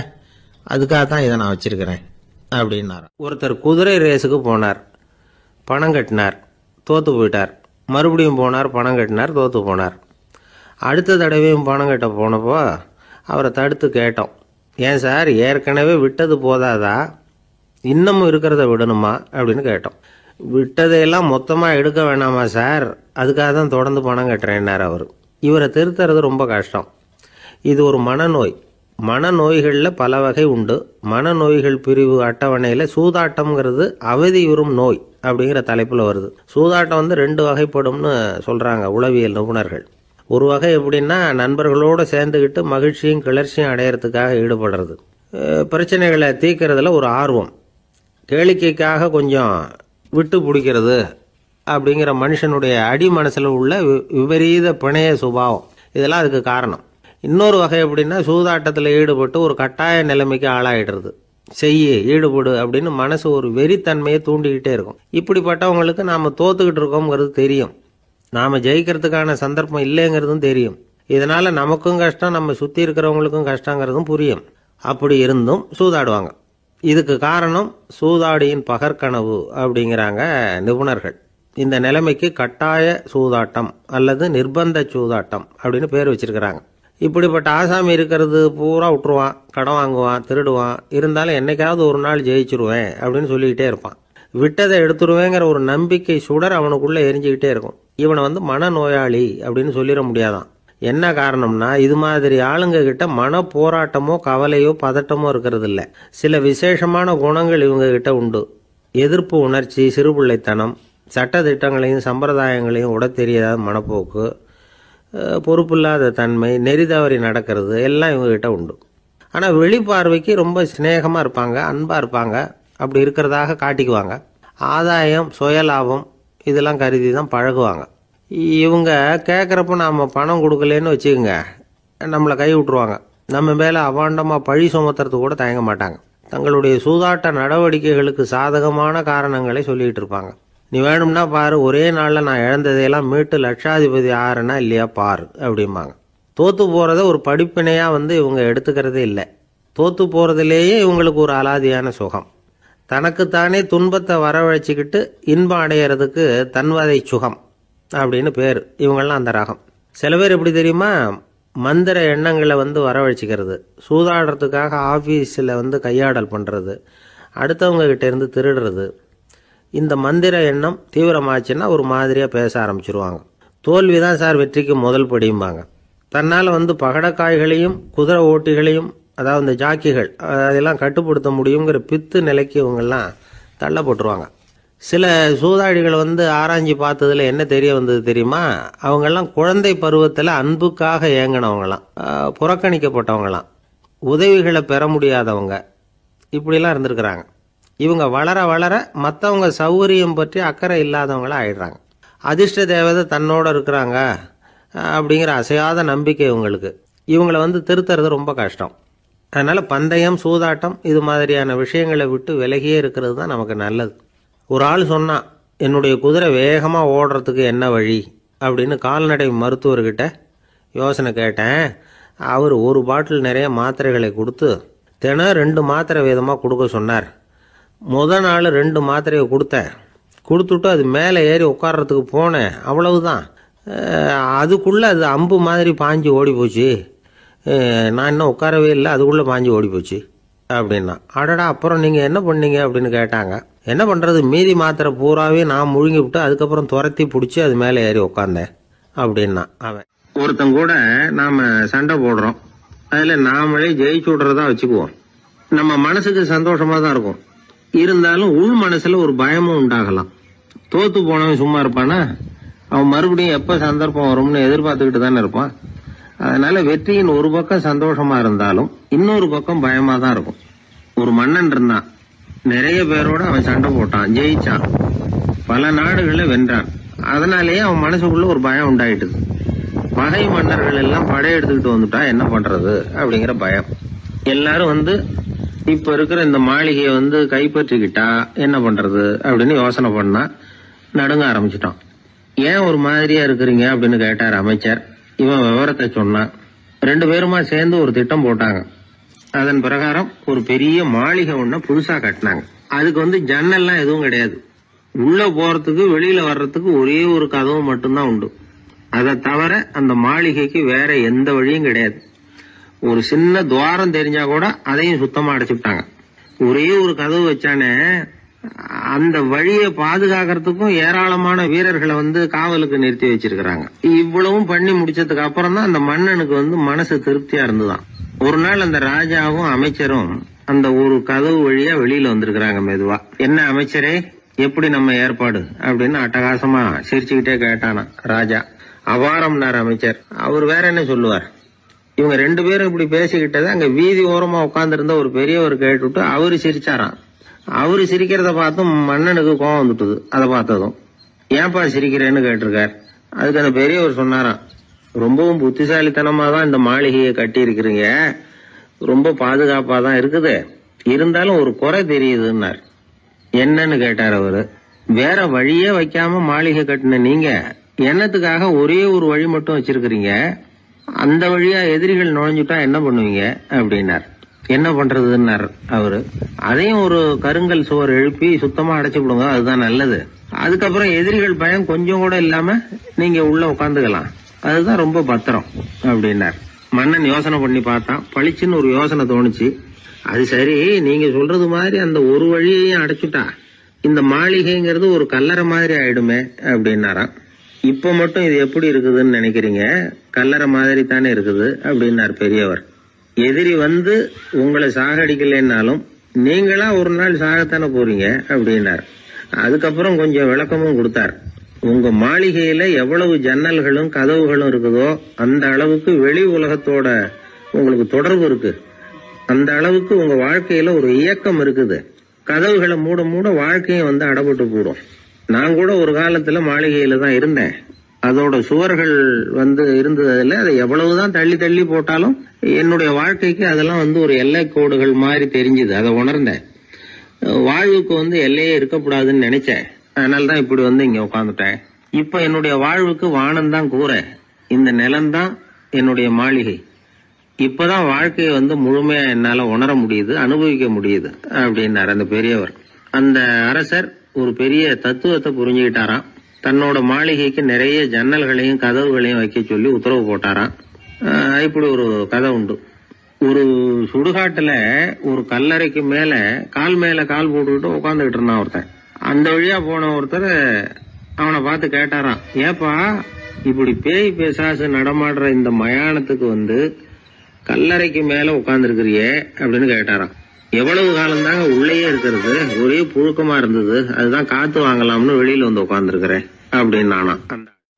அதுக்காக தான் இதை நான் வச்சிருக்கிறேன் அப்படின்னார். ஒருத்தர் குதிரை ரேஸுக்கு போனார், பணம் கட்டினார், தோற்று போயிட்டார். மறுபடியும் போனார், பணம் கட்டினார், தோற்று போனார். அடுத்த தடவையும் பணம் கட்ட போனப்போ அவரை தடுத்து கேட்டோம், ஏன் சார், ஏற்கனவே விட்டது போதாதா, இன்னமும் இருக்கிறத விடணுமா அப்படின்னு கேட்டோம். விட்டதையெல்லாம் மொத்தமாக எடுக்க வேணாமா சார், அதுக்காக தான் தொடர்ந்து பணம் கட்டுறேன்னார் அவர். இவரை திருத்துறது ரொம்ப கஷ்டம். இது ஒரு மனநோய். மனநோய்களில் பல வகை உண்டு. மனநோய்கள் பிரிவு அட்டவணையில் சூதாட்டம்ங்கிறது அவதியுறும் நோய் அப்படிங்கிற தலைப்பில் வருது. சூதாட்டம் 2 வகைப்படும்னு சொல்கிறாங்க உளவியல் நிபுணர்கள். ஒரு வகை எப்படின்னா, நண்பர்களோடு சேர்ந்துக்கிட்டு மகிழ்ச்சியும் கிளர்ச்சியும் அடையிறதுக்காக ஈடுபடுறது, பிரச்சனைகளை தீர்க்கறதுல ஒரு ஆர்வம், கேளிக்கைக்காக கொஞ்சம் விட்டு பிடிக்கிறது அப்படிங்கிற மனுஷனுடைய அடி மனசில் உள்ள விபரீத பிணைய சுபாவம், இதெல்லாம் அதுக்கு காரணம். இன்னொரு வகை எப்படின்னா, சூதாட்டத்தில் ஈடுபட்டு ஒரு கட்டாய நிலைமைக்கு ஆளாயிடுறது, ஈடுபடு அப்படின்னு மனசு ஒரு வெறித்தன்மையை தூண்டிக்கிட்டே இருக்கும். இப்படிப்பட்டவங்களுக்கு நாம் தோத்துக்கிட்டு இருக்கோங்கிறது தெரியும், நாம் ஜெயிக்கிறதுக்கான சந்தர்ப்பம் இல்லைங்கிறதும் தெரியும். இதனால் நமக்கும் கஷ்டம், நம்ம சுற்றி இருக்கிறவங்களுக்கும் கஷ்டங்கிறதும் புரியும். அப்படி இருந்தும் சூதாடுவாங்க. இதுக்கு காரணம் சூதாடியின் பகற்கனவு அப்படிங்கிறாங்க நிபுணர்கள். இந்த நிலைமைக்கு கட்டாய சூதாட்டம் அல்லது நிர்பந்த சூதாட்டம் அப்படின்னு பேர் வச்சிருக்கிறாங்க. இப்படிப்பட்ட ஆசாமி இருக்கிறது பூரா விட்டுருவான், கடன் வாங்குவான், திருடுவான், இருந்தாலும் என்னைக்காவது ஒரு நாள் ஜெயிச்சிருவேன் அப்படின்னு சொல்லிக்கிட்டே இருப்பான். விட்டதை எடுத்துருவேங்கிற ஒரு நம்பிக்கை சுடர் அவனுக்குள்ளே எரிஞ்சுக்கிட்டே இருக்கும். இவனை மனநோயாளி அப்படின்னு சொல்லிட முடியாதான். என்ன காரணம்னா, இது மாதிரி ஆளுங்க கிட்ட மன போராட்டமோ கவலையோ பதட்டமோ இருக்கிறது இல்லை. சில விசேஷமான குணங்கள் இவங்க கிட்ட உண்டு. எதிர்ப்பு உணர்ச்சி, சிறுபிள்ளைத்தனம், சட்ட திட்டங்களையும் சம்பிரதாயங்களையும் உட தெரியாத மனப்போக்கு, பொறுப்பில்லாத தன்மை, நெறி தவறி நடக்கிறது எல்லாம் இவங்ககிட்ட உண்டு. ஆனால் வெளிப்பார்வைக்கு ரொம்ப சிநேகமாக இருப்பாங்க, அன்பாக இருப்பாங்க, அப்படி இருக்கிறதாக காட்டிக்குவாங்க. ஆதாயம், சுயலாபம் இதெல்லாம் கருதி தான் பழகுவாங்க. இவங்க கேட்குறப்ப நாம் பணம் கொடுக்கலன்னு வச்சுக்கோங்க, நம்மளை கை விட்டுருவாங்க. நம்ம மேலே அபாண்டமாக பழி சுமத்துறது கூட தயங்க மாட்டாங்க. தங்களுடைய சூதாட்ட நடவடிக்கைகளுக்கு சாதகமான காரணங்களை சொல்லிகிட்டு இருப்பாங்க. நீ வேணும்னா பாரு, ஒரே நாளில் நான் இழந்ததையெல்லாம் மீட்டு லட்சாதிபதி ஆறேன்னா இல்லையா பாரு அப்படிம்பாங்க. தோற்று போகிறத ஒரு படிப்பினையாக இவங்க எடுத்துக்கிறதே இல்லை. தோற்று போகிறதுலேயே இவங்களுக்கு ஒரு அலாதியான சுகம். தனக்குத்தானே துன்பத்தை வரவழைச்சிக்கிட்டு இன்பம் அடையிறதுக்கு தன்வதை சுகம் அப்படின்னு பேர். இவங்கெல்லாம் அந்த ரகம். சில பேர் எப்படி தெரியுமா, மந்திர எண்ணங்களை வரவழைச்சிக்கிறது, சூதாடுறதுக்காக ஆஃபீஸில் கையாடல் பண்ணுறது, அடுத்தவங்க கிட்ட இருந்து திருடுறது. இந்த மந்திர எண்ணம் தீவிரமாச்சுன்னா ஒரு மாதிரியாக பேச ஆரம்பிச்சிருவாங்க. தோல்வி தான் சார் வெற்றிக்கு முதல் படியும்பாங்க. தன்னால் பகடக்காய்களையும் குதிரை ஓட்டிகளையும், அதாவது இந்த ஜாக்கிகள், அதெல்லாம் கட்டுப்படுத்த முடியுங்கிற பித்து நிலைக்கு இவங்கெல்லாம் தள்ளப்பட்டுருவாங்க. சில சூதாடிகள் ஆராய்ச்சி பார்த்ததில் என்ன தெரிய வந்தது தெரியுமா, அவங்கெல்லாம் குழந்தை பருவத்தில் அன்புக்காக ஏங்கினவங்களாம், புறக்கணிக்கப்பட்டவங்களாம், உதவிகளை பெற முடியாதவங்க, இப்படிலாம் இருந்திருக்கிறாங்க. இவங்க வளர வளர மற்றவங்க சௌகரியம் பற்றி அக்கறை இல்லாதவங்களா ஆயிடுறாங்க. அதிர்ஷ்ட தேவதை தன்னோட இருக்கிறாங்க அப்படிங்கிற அசையாத நம்பிக்கை இவங்களுக்கு. இவங்களை திருத்துறது ரொம்ப கஷ்டம். அதனால் பந்தயம், சூதாட்டம் இது மாதிரியான விஷயங்களை விட்டு விலகியே இருக்கிறது தான் நமக்கு நல்லது. ஒரு ஆள் சொன்னான், என்னுடைய குதிரை வேகமாக ஓடுறதுக்கு என்ன வழி அப்படின்னு கால்நடை மருத்துவர்கிட்ட யோசனை கேட்டேன். அவர் ஒரு பாட்டில் நிறைய மாத்திரைகளை கொடுத்து தினம் 2 மாத்திரை வீதமாக கொடுக்க சொன்னார். முதல் நாள் 2 மாத்திரையை கொடுத்துட்டு அது மேலே ஏறி உட்கார்றதுக்கு போனேன். அவ்வளவுதான். அதுக்குள்ளே அது அம்பு மாதிரி பாஞ்சு ஓடி போச்சு. நான் இன்னும் உட்காரவே இல்லை, அதுக்குள்ளே பாஞ்சு ஓடி போச்சு அப்படின்னா. அடடா, அப்புறம் நீங்கள் என்ன பண்ணீங்க அப்படின்னு கேட்டாங்க. என்ன பண்ணுறது, மீதி மாத்திரை பூராவே நான் முழுங்கி விட்டு அதுக்கப்புறம் துரத்தி பிடிச்சி அது மேலே ஏறி உட்காந்தேன் அப்படின்னா அவன். ஒருத்தன் கூட நாம் சண்டை போடுறோம், அதில் நாமளே ஜெயிச்சு விடுறதா வச்சுக்குவோம். நம்ம மனசுக்கு சந்தோஷமாக தான் இருக்கும், இருந்தாலும் உள் மனசில் ஒரு பயமும் உண்டாகலாம். தோத்து போனவன் சும்மா இருப்பானா, அவன் மறுபடியும் எப்போ சந்தர்ப்பம் வரும்னு எதிர்பார்த்துக்கிட்டு தானே இருப்பான். அதனால வெற்றியின் ஒரு பக்கம் சந்தோஷமா இருந்தாலும் இன்னொரு பக்கம் பயமா தான் இருக்கும். ஒரு மன்னன் இருந்தான், நிறைய பேரோட அவன் சண்டை போட்டான், ஜெயிச்சான், பல நாடுகளை வென்றான். அதனாலேயே அவன் மனசுக்குள்ள ஒரு பயம் உண்டாயிட்டுது. பகை மன்னர்கள் எல்லாம் படையெடுத்துக்கிட்டு வந்துட்டா என்ன பண்றது அப்படிங்கிற பயம். எல்லாரும் இப்ப இருக்கிற இந்த மாளிகையை கைப்பற்றிக்கிட்டா என்ன பண்றது அப்படின்னு யோசனை பண்ணா நடுங்க ஆரம்பிச்சிட்டான். ஏன் ஒரு மாதிரியா இருக்கிறீங்க அப்படின்னு கேட்டார் அமைச்சர். இவன் விவரத்தை சொன்னான். 2 பேருமா சேர்ந்து ஒரு திட்டம் போட்டாங்க. அதன் பிரகாரம் ஒரு பெரிய மாளிகை ஒண்ண புதுசா கட்டினாங்க. அதுக்கு ஜன்னல்லாம் எதுவும் கிடையாது. உள்ள போறதுக்கு வெளியில வர்றதுக்கு ஒரே ஒரு கதவு மட்டும்தான் உண்டு. அதை தவிர அந்த மாளிகைக்கு வேற எந்த வழியும் கிடையாது. ஒரு சின்ன துவாரம் தெரிஞ்சா கூட அதையும் சுத்தமா அடைச்சுட்டாங்க. ஒரே ஒரு கதவு வச்சானே, அந்த வழியை பாதுகாக்கிறதுக்கும் ஏராளமான வீரர்களை காவலுக்கு நிறுத்தி வச்சிருக்கிறாங்க. இவ்வளவும் பண்ணி முடிச்சதுக்கு அப்புறம் தான் அந்த மன்னனுக்கு மனசு திருப்தியா இருந்துதான். ஒரு நாள் அந்த ராஜாவும் அமைச்சரும் அந்த ஒரு கதவு வழியா வெளியில வந்திருக்கிறாங்க மெதுவா. என்ன அமைச்சரே, எப்படி நம்ம ஏற்பாடு அப்படின்னு அட்டகாசமா சிரிச்சுக்கிட்டே கேட்டானா ராஜா. அபாரம்னார் அமைச்சர். அவர் வேற என்ன சொல்லுவார். இவங்க 2 பேரும் இப்படி பேசிக்கிட்டதை அங்க வீதி ஓரமா உட்கார்ந்து இருந்த ஒரு பெரியவர் கேட்டுவிட்டு அவரு சிரிச்சாராம். அவரு சிரிக்கிறத பார்த்தும் மன்னனுக்கு கோபம் வந்துட்டுது. அதை பார்த்ததும் ஏன்பா சிரிக்கிறேன்னு கேட்டிருக்கார். அதுக்கு அந்த பெரியவர் சொன்னாராம், ரொம்பவும் புத்திசாலித்தனமா தான் இந்த மாளிகையை கட்டி இருக்கிறீங்க, ரொம்ப பாதுகாப்பா தான் இருக்குது, இருந்தாலும் ஒரு குறை தெரியுதுன்னார். என்னன்னு கேட்டார் அவரு. வேற வழியே வைக்காம மாளிகை கட்டின நீங்க என்னத்துக்காக ஒரே ஒரு வழி மட்டும் வச்சிருக்கிறீங்க, அந்த வழியா எதிரிகள் நுழைஞ்சுட்டா என்ன பண்ணுவீங்க அப்படின்னார். என்ன பண்றதுன்னார் அவரு. அதையும் ஒரு கருங்கல் சுவர் எழுப்பி சுத்தமா அடைச்சு விடுங்க, அதுதான் நல்லது. அதுக்கப்புறம் எதிரிகள் பயம் கொஞ்சம் கூட இல்லாம நீங்க உள்ள உட்காந்துக்கலாம், அதுதான் ரொம்ப பத்திரம் அப்படின்னார். மன்னன் யோசனை பண்ணி பார்த்தான். பளிச்சுன்னு ஒரு யோசனை தோணுச்சு. அது சரி, நீங்க சொல்றது மாதிரி அந்த ஒரு வழியையும் அடைச்சுட்டா இந்த மாளிகைங்கிறது ஒரு கல்லறை மாதிரி ஆயிடுமே அப்படின்னாராம். இப்ப மட்டும் இது எப்படி இருக்குதுன்னு நினைக்கிறீங்க, கல்லறை மாதிரி தானே இருக்குது அப்படின்னார் பெரியவர். எதிரி உங்களை சாகடிக்கலைன்னாலும் நீங்களா ஒரு நாள் சாகத்தானே போறீங்க அப்படின்னார். அதுக்கப்புறம் கொஞ்சம் விளக்கமும் கொடுத்தார். உங்க மாளிகையில எவ்வளவு ஜன்னல்களும் கதவுகளும் இருக்குதோ அந்த அளவுக்கு வெளி உலகத்தோட உங்களுக்கு தொடர்பு இருக்கு, அந்த அளவுக்கு உங்க வாழ்க்கையில ஒரு இயக்கம் இருக்குது. கதவுகளை மூட மூட வாழ்க்கையும் அடப்பட்டு போடும். நான் கூட ஒரு காலத்துல மாளிகையில தான் இருந்தேன். அதோட சுவர்கள் இருந்ததுல அதை எவ்வளவுதான் தள்ளி தள்ளி போட்டாலும் என்னுடைய வாழ்க்கைக்கு அதெல்லாம் ஒரு எல்லை கோடுகள் மாதிரி தெரிஞ்சுது. அதை உணர்ந்தேன். வாழ்வுக்கு எல்லையே இருக்கக்கூடாதுன்னு நினைச்சேன். அதனாலதான் இப்படி வந்து இங்க உட்காந்துட்டேன். இப்ப என்னுடைய வாழ்வுக்கு வானம்தான் கூரை, இந்த நிலம்தான் என்னுடைய மாளிகை. இப்பதான் வாழ்க்கையை வந்து முழுமையா என்னால உணர முடியுது, அனுபவிக்க முடியுது அப்படின்னாரு அந்த பெரியவர். அந்த அரசர் ஒரு பெரிய தத்துவத்தை புரிஞ்சுக்கிட்டாராம். தன்னோட மாளிகைக்கு நிறைய ஜன்னல்களையும் கதவுகளையும் வைக்க சொல்லி உத்தரவு போட்டாராம். இப்படி ஒரு கதை உண்டு. ஒரு சுடுகாட்டுல ஒரு கல்லறைக்கு மேல கால் போட்டுக்கிட்டு உட்காந்துக்கிட்டு இருந்தான் ஒருத்தன். அந்த வழியா போன ஒருத்தர் அவனை பார்த்து கேட்டாராம், ஏப்பா இப்படி பேய் பிசாசு நடமாடுற இந்த மயானத்துக்கு வந்து கல்லறைக்கு மேல உட்கார்ந்து இருக்கிறியே அப்படின்னு கேட்டாராம். எவ்வளவு காலம் தாங்க உள்ளேயே இருக்கிறது, ஒரே புழுக்கமா இருந்தது, அதுதான் காத்து வாங்கலாம்னு வெளியில வந்து உட்கார்ந்துருக்கிறேன் அப்படின்னு நானா.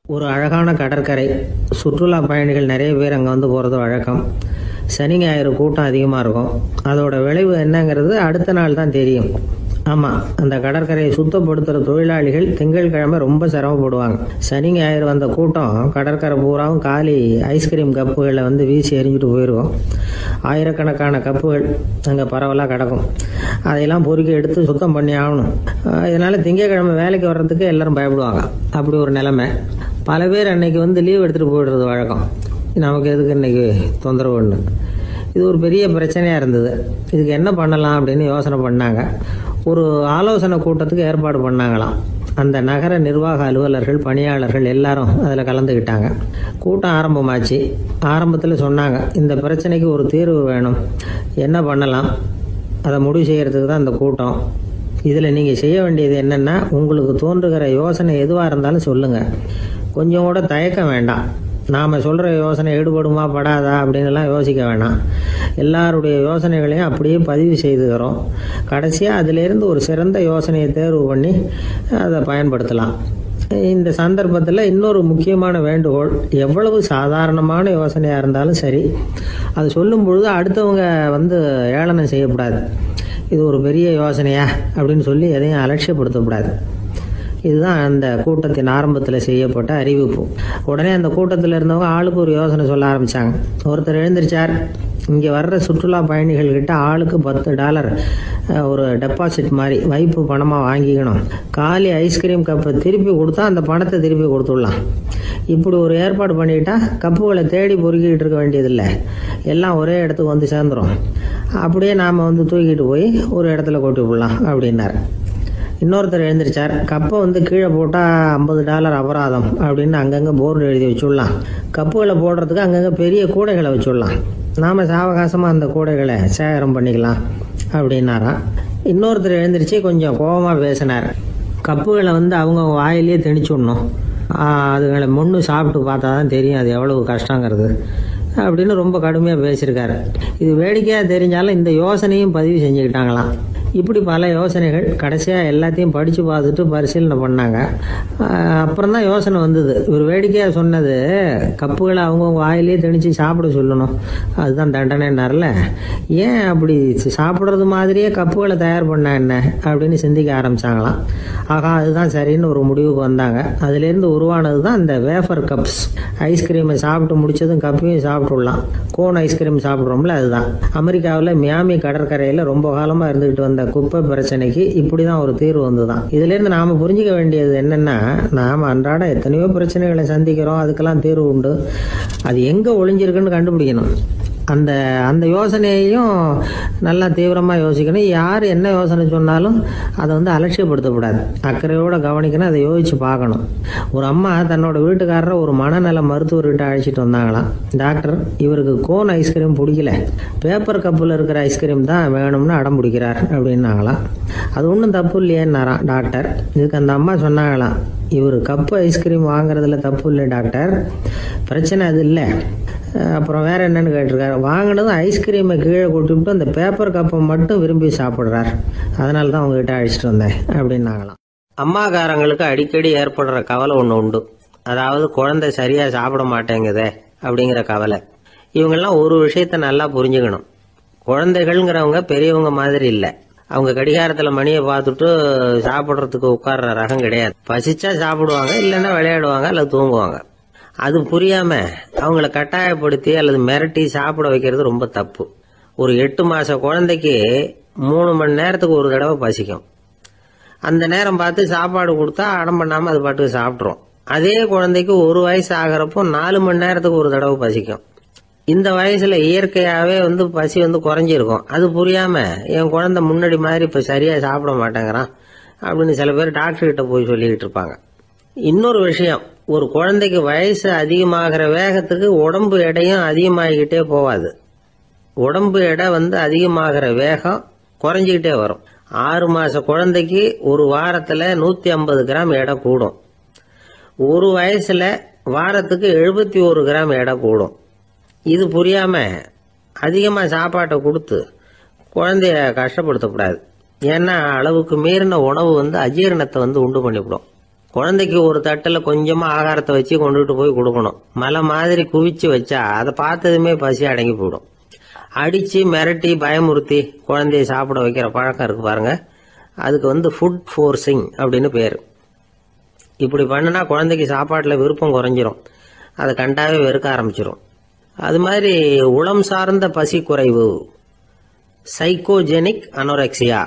ஒரு அழகான கடற்கரை, சுற்றுலா பயணிகள் நிறைய பேர் அங்கே வந்து போகிறது வழக்கம். சனி ஞாயிறு கூட்டம் அதிகமாக இருக்கும். அதோட விளைவு என்னங்கிறது அடுத்த நாள் தான் தெரியும். ஆமாம், அந்த கடற்கரையை சுத்தப்படுத்துகிற தொழிலாளிகள் திங்கட்கிழமை ரொம்ப சிரமப்படுவாங்க. சனி ஞாயிறு வந்த கூட்டம் கடற்கரை பூராவும் காலி ஐஸ்கிரீம் கப்புகளை வந்து வீசி எறிஞ்சிட்டு போயிடுவோம். ஆயிரக்கணக்கான கப்புகள் அங்கே பரவலாக கிடக்கும். அதையெல்லாம் பொறுக்கி எடுத்து சுத்தம் பண்ணி ஆகணும். இதனால் திங்கட்கிழமை வேலைக்கு வர்றதுக்கு எல்லாரும் பயப்படுவாங்க. அப்படி ஒரு நிலைமை. பல பேர் அன்னைக்கு வந்து லீவ் எடுத்துகிட்டு போயிடுறது வழக்கம். நமக்கு எதுக்கு இன்னைக்கு தொந்தரவுன்னு. இது ஒரு பெரிய பிரச்சனையாக இருந்தது. இதுக்கு என்ன பண்ணலாம் அப்படின்னு யோசனை பண்ணாங்க. ஒரு ஆலோசனை கூட்டத்துக்கு ஏற்பாடு பண்ணாங்களாம். அந்த நகர நிர்வாக அலுவலர்கள், பணியாளர்கள் எல்லாரும் அதில் கலந்துக்கிட்டாங்க. கூட்டம் ஆரம்பமாச்சு. ஆரம்பத்தில் சொன்னாங்க, இந்த பிரச்சனைக்கு ஒரு தீர்வு வேணும், என்ன பண்ணலாம், அதை முடிவு செய்கிறதுக்கு தான் இந்த கூட்டம். இதில் நீங்கள் செய்ய வேண்டியது என்னென்னா, உங்களுக்கு தோன்றுகிற யோசனை எதுவாக இருந்தாலும் சொல்லுங்கள். கொஞ்சம் கூட தயக்கம் வேண்டாம். நாம் சொல்கிற யோசனை ஈடுபடுமா படாதா அப்படின்லாம் யோசிக்க வேணாம். எல்லாருடைய யோசனைகளையும் அப்படியே பதிவு செய்துக்கிறோம். கடைசியாக அதிலேருந்து ஒரு சிறந்த யோசனையை தேர்வு பண்ணி அதை பயன்படுத்தலாம். இந்த சந்தர்ப்பத்தில் இன்னொரு முக்கியமான வேண்டுகோள், எவ்வளவு சாதாரணமான யோசனையாக இருந்தாலும் சரி, அது சொல்லும் பொழுது அடுத்தவங்க வந்து ஏளனம் செய்யக்கூடாது. இது ஒரு பெரிய யோசனையா அப்படின்னு சொல்லி எதையும் அலட்சியப்படுத்தக்கூடாது. இதுதான் அந்த கூட்டத்தின் ஆரம்பத்தில் செய்யப்பட்ட அறிவிப்பு. உடனே அந்த கூட்டத்தில் இருந்தவங்க ஆளுக்கு ஒரு யோசனை சொல்ல ஆரம்பித்தாங்க. ஒருத்தர் எழுந்திருச்சார், இங்கே வர்ற சுற்றுலா பயணிகள்கிட்ட ஆளுக்கு $10 ஒரு டெபாசிட் மாதிரி வைப்பு பணமாக வாங்கிக்கணும். காலி ஐஸ்கிரீம் கப்பை திருப்பி கொடுத்தா அந்த பணத்தை திருப்பி கொடுத்துடலாம். இப்படி ஒரு ஏற்பாடு பண்ணிக்கிட்டா கப்புகளை தேடி பொறுக்கிட்டு இருக்க வேண்டியதில்லை, எல்லாம் ஒரே இடத்துக்கு வந்து சேர்ந்துடும். அப்படியே நாம் வந்து தூக்கிட்டு போய் ஒரு இடத்துல கொட்டி விடலாம் அப்படின்னார். இன்னொருத்தர் எழுந்திருச்சார், கப்பை வந்து கீழே போட்டால் $50 அபராதம் அப்படின்னு அங்கங்கே போர்டு எழுதி வச்சுடலாம். கப்புகளை போடுறதுக்கு அங்கங்கே பெரிய கூடைகளை வச்சுடலாம். நாம் சாவகாசமாக அந்த கூடைகளை சேகரம் பண்ணிக்கலாம் அப்படின்னாராம். இன்னொருத்தர் எழுந்திரிச்சு கொஞ்சம் கோபமாக பேசினார். கப்புகளை வந்து அவங்க வாயிலேயே திணிச்சுடணும், அதுங்களை முன்னு சாப்பிட்டு பார்த்தா தான் தெரியும் அது எவ்வளவு கஷ்டங்கிறது அப்படின்னு ரொம்ப கடுமையாக பேசியிருக்காரு. இது வேடிக்கையாக தெரிஞ்சாலும் இந்த யோசனையும் பதிவு செஞ்சுக்கிட்டாங்களாம். இப்படி பல யோசனைகள். கடைசியாக எல்லாத்தையும் படித்து பார்த்துட்டு பரிசீலனை பண்ணாங்க. அப்புறம் தான் யோசனை வந்தது. இவர் வேடிக்கையாக சொன்னது, கப்புகளை அவங்கவுங்க வாயிலே திணிச்சு சாப்பிட சொல்லணும், அதுதான் தண்டனைன்னார்ல. ஏன் அப்படி சாப்பிட்றது மாதிரியே கப்புகளை தயார் பண்ண என்ன அப்படின்னு சிந்திக்க ஆரம்பித்தாங்களாம். ஆகா, அதுதான் சரின்னு ஒரு முடிவுக்கு வந்தாங்க. அதுலேருந்து உருவானது தான் இந்த வேஃபர் கப்ஸ். ஐஸ்கிரீமை சாப்பிட்டு முடிச்சதும் கப்பையும் சாப்பிட்டுடலாம். கோன் ஐஸ்கிரீம் சாப்பிட்றோம்ல, அதுதான். அமெரிக்காவில் மியாமி கடற்கரையில் ரொம்ப காலமாக இருந்துக்கிட்டு வந்த குப்பை பிரச்சனைக்கு இப்படி தான் ஒரு தீர்வு வந்துதான். இதுலேருந்து நாம் புரிஞ்சிக்க வேண்டியது என்னென்னா, நாம் அன்றாட எத்தனையோ பிரச்சனைகளை சந்திக்கிறோம், அதுக்கெல்லாம் தீர்வு உண்டு. அது எங்கே ஒளிஞ்சிருக்குன்னு கண்டுபிடிக்கணும். அந்த யோசனையையும் நல்லா தீவிரமாக யோசிக்கணும். யார் என்ன யோசனை சொன்னாலும் அதை வந்து அலட்சியப்படுத்தக்கூடாது, அக்கறையோடு கவனிக்கணும், அதை யோசித்து பார்க்கணும். ஒரு அம்மா தன்னோட வீட்டுக்காரரை ஒரு மனநல மருத்துவர்கிட்ட அழைச்சிட்டு வந்தாங்களாம். டாக்டர், இவருக்கு கோன் ஐஸ்கிரீம் பிடிக்கல, பேப்பர் கப்பில் இருக்கிற ஐஸ்கிரீம் தான் வேணும்னு அடம் பிடிக்கிறார் அப்படின்னாங்களாம். அது ஒன்றும் தப்பு இல்லையேன்னாராம் டாக்டர். இதுக்கு அந்த அம்மா சொன்னாங்களாம், இவர் கப்பு ஐஸ்கிரீம் வாங்குறதுல தப்பு இல்லை டாக்டர், பிரச்சனை அது இல்லை. அப்புறம் வேற என்னன்னு கேட்டிருக்காரு. வாங்கினதும் ஐஸ்கிரீமை கீழே கொட்டிவிட்டு அந்த பேப்பர் கப்பை மட்டும் விரும்பி சாப்பிட்றார், அதனால தான் உங்ககிட்ட அழைச்சிட்டு வந்தேன் அப்படின்னாங்களாம். அம்மாக்காரங்களுக்கு அடிக்கடி ஏற்படுற கவலை ஒன்று உண்டு. அதாவது குழந்தை சரியா சாப்பிட மாட்டேங்குதே அப்படிங்கிற கவலை. இவங்கெல்லாம் ஒரு விஷயத்த நல்லா புரிஞ்சுக்கணும். குழந்தைகள்ங்கிறவங்க பெரியவங்க மாதிரி இல்லை. அவங்க கடிகாரத்தில் மணியை பார்த்துட்டு சாப்பிட்றதுக்கு உட்கார்ற ரகம் கிடையாது. பசிச்சா சாப்பிடுவாங்க, இல்லைன்னா விளையாடுவாங்க அல்லது தூங்குவாங்க. அது புரியாம அவங்கள கட்டாயப்படுத்தி அல்லது மிரட்டி சாப்பிட வைக்கிறது ரொம்ப தப்பு. ஒரு 8 மாச குழந்தைக்கு 3 மணி நேரத்துக்கு ஒரு தடவை பசிக்கும். அந்த நேரம் பார்த்து சாப்பாடு கொடுத்தா அடம் பண்ணாமல் அது பாட்டுக்கு சாப்பிட்றோம். அதே குழந்தைக்கு 1 வயசு ஆகிறப்போ 4 மணி நேரத்துக்கு ஒரு தடவை பசிக்கும். இந்த வயசுல இயற்கையாகவே பசி குறைஞ்சிருக்கும். அது புரியாம என் குழந்தை முன்னாடி மாதிரி இப்போ சரியா சாப்பிட மாட்டேங்கிறான் அப்படின்னு சில பேர் டாக்டர்கிட்ட போய் சொல்லிக்கிட்டு இருப்பாங்க. இன்னொரு விஷயம், ஒரு குழந்தைக்கு வயசு அதிகமாகிற வேகத்துக்கு உடம்பு எடையும் அதிகமாகிக்கிட்டே போவாது. உடம்பு எடை அதிகமாகிற வேகம் குறைஞ்சிக்கிட்டே வரும். 6 மாச குழந்தைக்கு ஒரு வாரத்துல 150 கிராம் எடை கூடும். ஒரு வயசுல வாரத்துக்கு 71 கிராம் எடை கூடும். இது புரியாம அதிகமா சாப்பாட்டை கொடுத்து குழந்தைய கஷ்டப்படுத்தக்கூடாது. ஏன்னா அளவுக்கு மீறின உணவு அஜீரணத்தை உண்டு பண்ணிவிடும். குழந்தைக்கு ஒரு தட்டில் கொஞ்சமா ஆகாரத்தை வச்சு கொண்டுட்டு போய் கொடுக்கணும். மலை மாதிரி குவிச்சு வச்சா அதை பார்த்ததுமே பசி அடங்கி போயிடும். அடிச்சு மிரட்டி பயமுறுத்தி குழந்தைய சாப்பிட வைக்கிற பழக்கம் இருக்கு பாருங்க, அதுக்கு ஃபுட் ஃபோர்சிங் அப்படின்னு பேரு. இப்படி பண்ணினா குழந்தைக்கு சாப்பாட்டில் விருப்பம் குறைஞ்சிரும், அதை கண்டாவே வெறுக்க ஆரம்பிச்சிடும். அது மாதிரி உளம் சார்ந்த பசி குறைவு, சைக்கோஜெனிக் அனோரெக்சியா,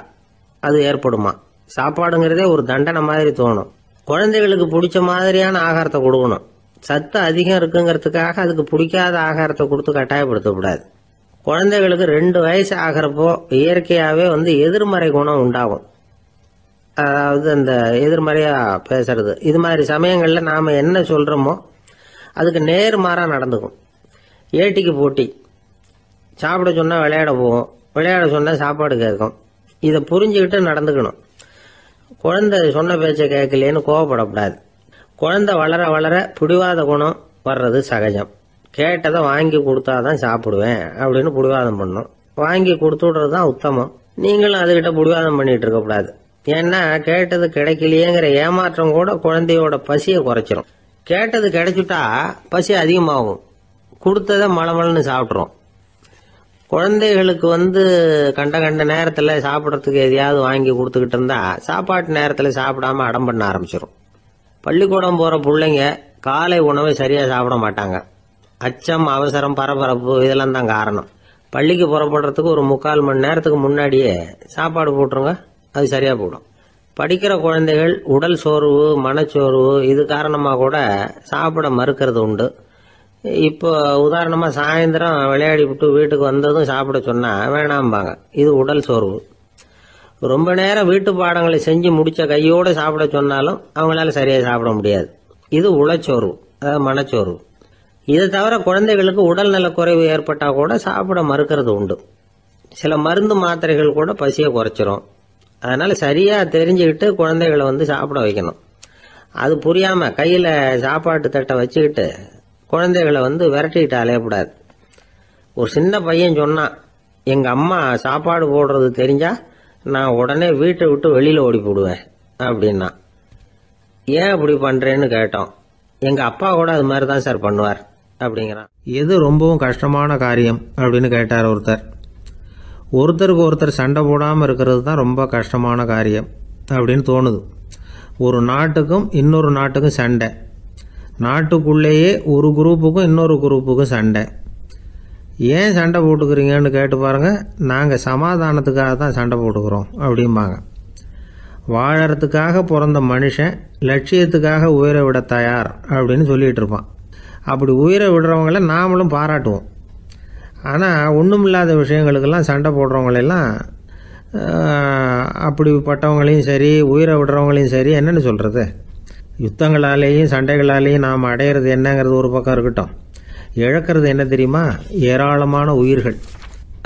அது ஏற்படுமா. சாப்பாடுங்கிறதே ஒரு தண்டனை மாதிரி தோணும். குழந்தைகளுக்கு பிடிச்ச மாதிரியான ஆகாரத்தை கொடுக்கணும். சத்து அதிகம் இருக்குங்கிறதுக்காக அதுக்கு பிடிக்காத ஆகாரத்தை கொடுத்து கட்டாயப்படுத்தக்கூடாது. குழந்தைகளுக்கு 2 வயசு ஆகிறப்போ இயற்கையாகவே எதிர்மறை குணம் உண்டாகும். அதாவது அந்த எதிர்மறையா பேசுறது, இது மாதிரி சமயங்கள்ல நாம என்ன சொல்றோமோ அதுக்கு நேர்மாறா நடந்துக்கும். ஏட்டிக்கு போட்டி, சாப்பிட சொன்னா விளையாட போகும், விளையாட சொன்னா சாப்பாடு கேட்கும். இதை புரிஞ்சுக்கிட்டு நடந்துக்கணும். குழந்தை சொன்ன பேச்சை கேட்கலேன்னு கோவப்படக்கூடாது. குழந்தை வளர வளர பிடிவாத குணம் வர்றது சகஜம். கேட்டதை வாங்கி கொடுத்தாதான் சாப்பிடுவேன் அப்படின்னு பிடிவாதம் பண்ணும். வாங்கி கொடுத்து விடுறது தான் உத்தமம். நீங்களும் அதுகிட்ட பிடிவாதம் பண்ணிட்டு இருக்கக்கூடாது. ஏன்னா கேட்டது கிடைக்கலையேங்கிற ஏமாற்றம் கூட குழந்தையோட பசியை குறைச்சிரும். கேட்டது கிடைச்சுட்டா பசி அதிகமாகும், கொடுத்ததை மளமளன்னு சாப்பிட்றோம். குழந்தைகளுக்கு கண்ட நேரத்தில் சாப்பிட்றதுக்கு எதையாவது வாங்கி கொடுத்துக்கிட்டு இருந்தா சாப்பாட்டு நேரத்தில் சாப்பிடாம அடம் பண்ண ஆரம்பிச்சிடும். பள்ளிக்கூடம் போகிற பிள்ளைங்க காலை உணவை சரியாக சாப்பிட மாட்டாங்க. அச்சம், அவசரம், பரபரப்பு இதெல்லாம் தான் காரணம். பள்ளிக்கு புறப்படுறதுக்கு ஒரு 3/4 மணி நேரத்துக்கு முன்னாடியே சாப்பாடு போட்டுருங்க, அது சரியா போடும். படிக்கிற குழந்தைகள் உடல் சோர்வு, மனச்சோர்வு இது காரணமாக கூட சாப்பிட மறுக்கிறது உண்டு. இப்போ உதாரணமா சாயந்தரம் விளையாடி விட்டு வீட்டுக்கு வந்ததும் சாப்பிட சொன்னா வேணாம்பாங்க. இது உடல் சோர்வு. ரொம்ப நேரம் வீட்டு பாடங்களை செஞ்சு முடிச்ச கையோட சாப்பிட சொன்னாலும் அவங்களால சரியா சாப்பிட முடியாது. இது உளச்சோர்வு, அதாவது மனச்சோர்வு. இதை தவிர குழந்தைகளுக்கு உடல் நலக்குறைவு ஏற்பட்டா கூட சாப்பிட மறுக்கிறது உண்டு. சில மருந்து மாத்திரைகள் கூட பசியை குறைச்சிரும். அதனால சரியா தெரிஞ்சுக்கிட்டு குழந்தைகளை சாப்பிட வைக்கணும். அது புரியாம கையில சாப்பாட்டு தட்டை வச்சுக்கிட்டு குழந்தைகளை விரட்டிக்கிட்டு அலையக்கூடாது. ஒரு சின்ன பையன் சொன்னான், எங்க அம்மா சாப்பாடு போடுறது தெரிஞ்சா நான் உடனே வீட்டை விட்டு வெளியில ஓடி போடுவேன் அப்படின்னா. ஏன் அப்படி பண்றேன்னு கேட்டோம். எங்க அப்பா கூட அது மாதிரி தான் சார் பண்ணுவார் அப்படிங்கிறான். எது ரொம்பவும் கஷ்டமான காரியம் அப்படின்னு கேட்டார் ஒருத்தர். ஒருத்தருக்கு ஒருத்தர் சண்டை போடாமல் இருக்கிறது தான் ரொம்ப கஷ்டமான காரியம் அப்படின்னு தோணுது. ஒரு நாட்டுக்கும் இன்னொரு நாட்டுக்கும் சண்டை, நாட்டுக்குள்ளேயே ஒரு குரூப்புக்கும் இன்னொரு குரூப்புக்கும் சண்டை. ஏன் சண்டை போட்டுக்கிறீங்கன்னு கேட்டு பாருங்க. நாங்கள் சமாதானத்துக்காக தான் சண்டை போட்டுக்கிறோம் அப்படிம்பாங்க. வாழறதுக்காக பிறந்த மனுஷன் லட்சியத்துக்காக உயிரை விட தயார் அப்படின்னு சொல்லிட்டு இருப்பான். அப்படி உயிரை விடுறவங்கள நாமளும் பாராட்டுவோம். ஆனால் ஒன்றுமில்லாத விஷயங்களுக்கெல்லாம் சண்டை போடுறவங்களெல்லாம், அப்படிப்பட்டவங்களையும் சரி உயிரை விடுறவங்களையும் சரி என்னென்னு சொல்கிறது. யுத்தங்களாலேயும் சண்டைகளாலேயும் நாம் அடையிறது என்னங்கிறது ஒரு பக்கம் இருக்கட்டும், இழக்கிறது என்ன தெரியுமா? ஏராளமான உயிர்கள்.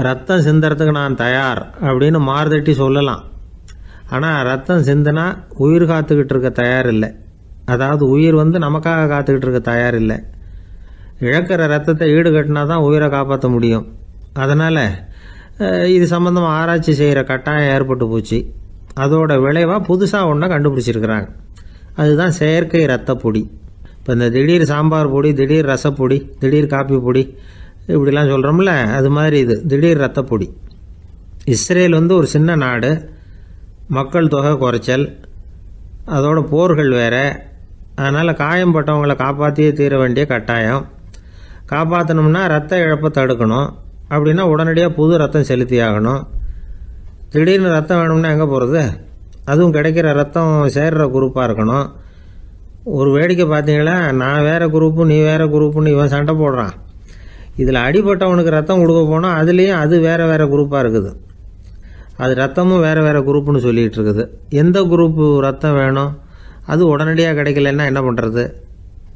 ரத்தம் சிந்தறதுக்கு நான் தயார் அப்படின்னு மார்தட்டி சொல்லலாம். ஆனால் ரத்தம் சிந்தினா உயிர் காத்துக்கிட்டு இருக்க தயார் இல்லை. அதாவது உயிர் நமக்காக காத்துக்கிட்டு இருக்க தயார் இல்லை. இழக்கிற ரத்தத்தை ஈடுகட்டினா தான் உயிரை காப்பாற்ற முடியும். அதனால் இது சம்பந்தமாக ஆராய்ச்சி செய்கிற கட்டாயம் ஏற்பட்டு போச்சு. அதோட விளைவாக புதுசாக ஒன்றை கண்டுபிடிச்சிருக்கிறாங்க. அதுதான் செயற்கை ரத்த பொடி. இப்போ இந்த திடீர் சாம்பார் பொடி, திடீர் ரசப்பொடி, திடீர் காப்பி பொடி இப்படிலாம் சொல்கிறோம்ல, அது மாதிரி இது திடீர் ரத்த பொடி. இஸ்ரேல் ஒரு சின்ன நாடு, மக்கள் தொகை குறைச்சல், அதோட போர்கள் வேறு. அதனால் காயம்பட்டவங்களை காப்பாற்றியே தீர வேண்டிய கட்டாயம். காப்பாற்றணும்னா ரத்த இழப்பை தடுக்கணும். அப்படின்னா உடனடியாக புது ரத்தம் செலுத்தி ஆகணும். திடீர்னு ரத்தம் வேணும்னா எங்கே போகிறது? அதுவும் கிடைக்கிற ரத்தம் சேர்ற குரூப்பாக இருக்கணும். ஒரு வேடிக்கை பார்த்தீங்களா, நான் வேறு குரூப்பு நீ வேறு குரூப்புன்னு இவன் சண்டை போடுறான். இதில் அடிபட்டவனுக்கு ரத்தம் கொடுக்க போனால் அதுலேயும் அது வேறு வேறு குரூப்பாக இருக்குது. அது ரத்தமும் வேறு வேறு குரூப்புன்னு சொல்லிகிட்டு இருக்குது. எந்த குரூப்பு ரத்தம் வேணும், அது உடனடியாக கிடைக்கலன்னா என்ன பண்ணுறது?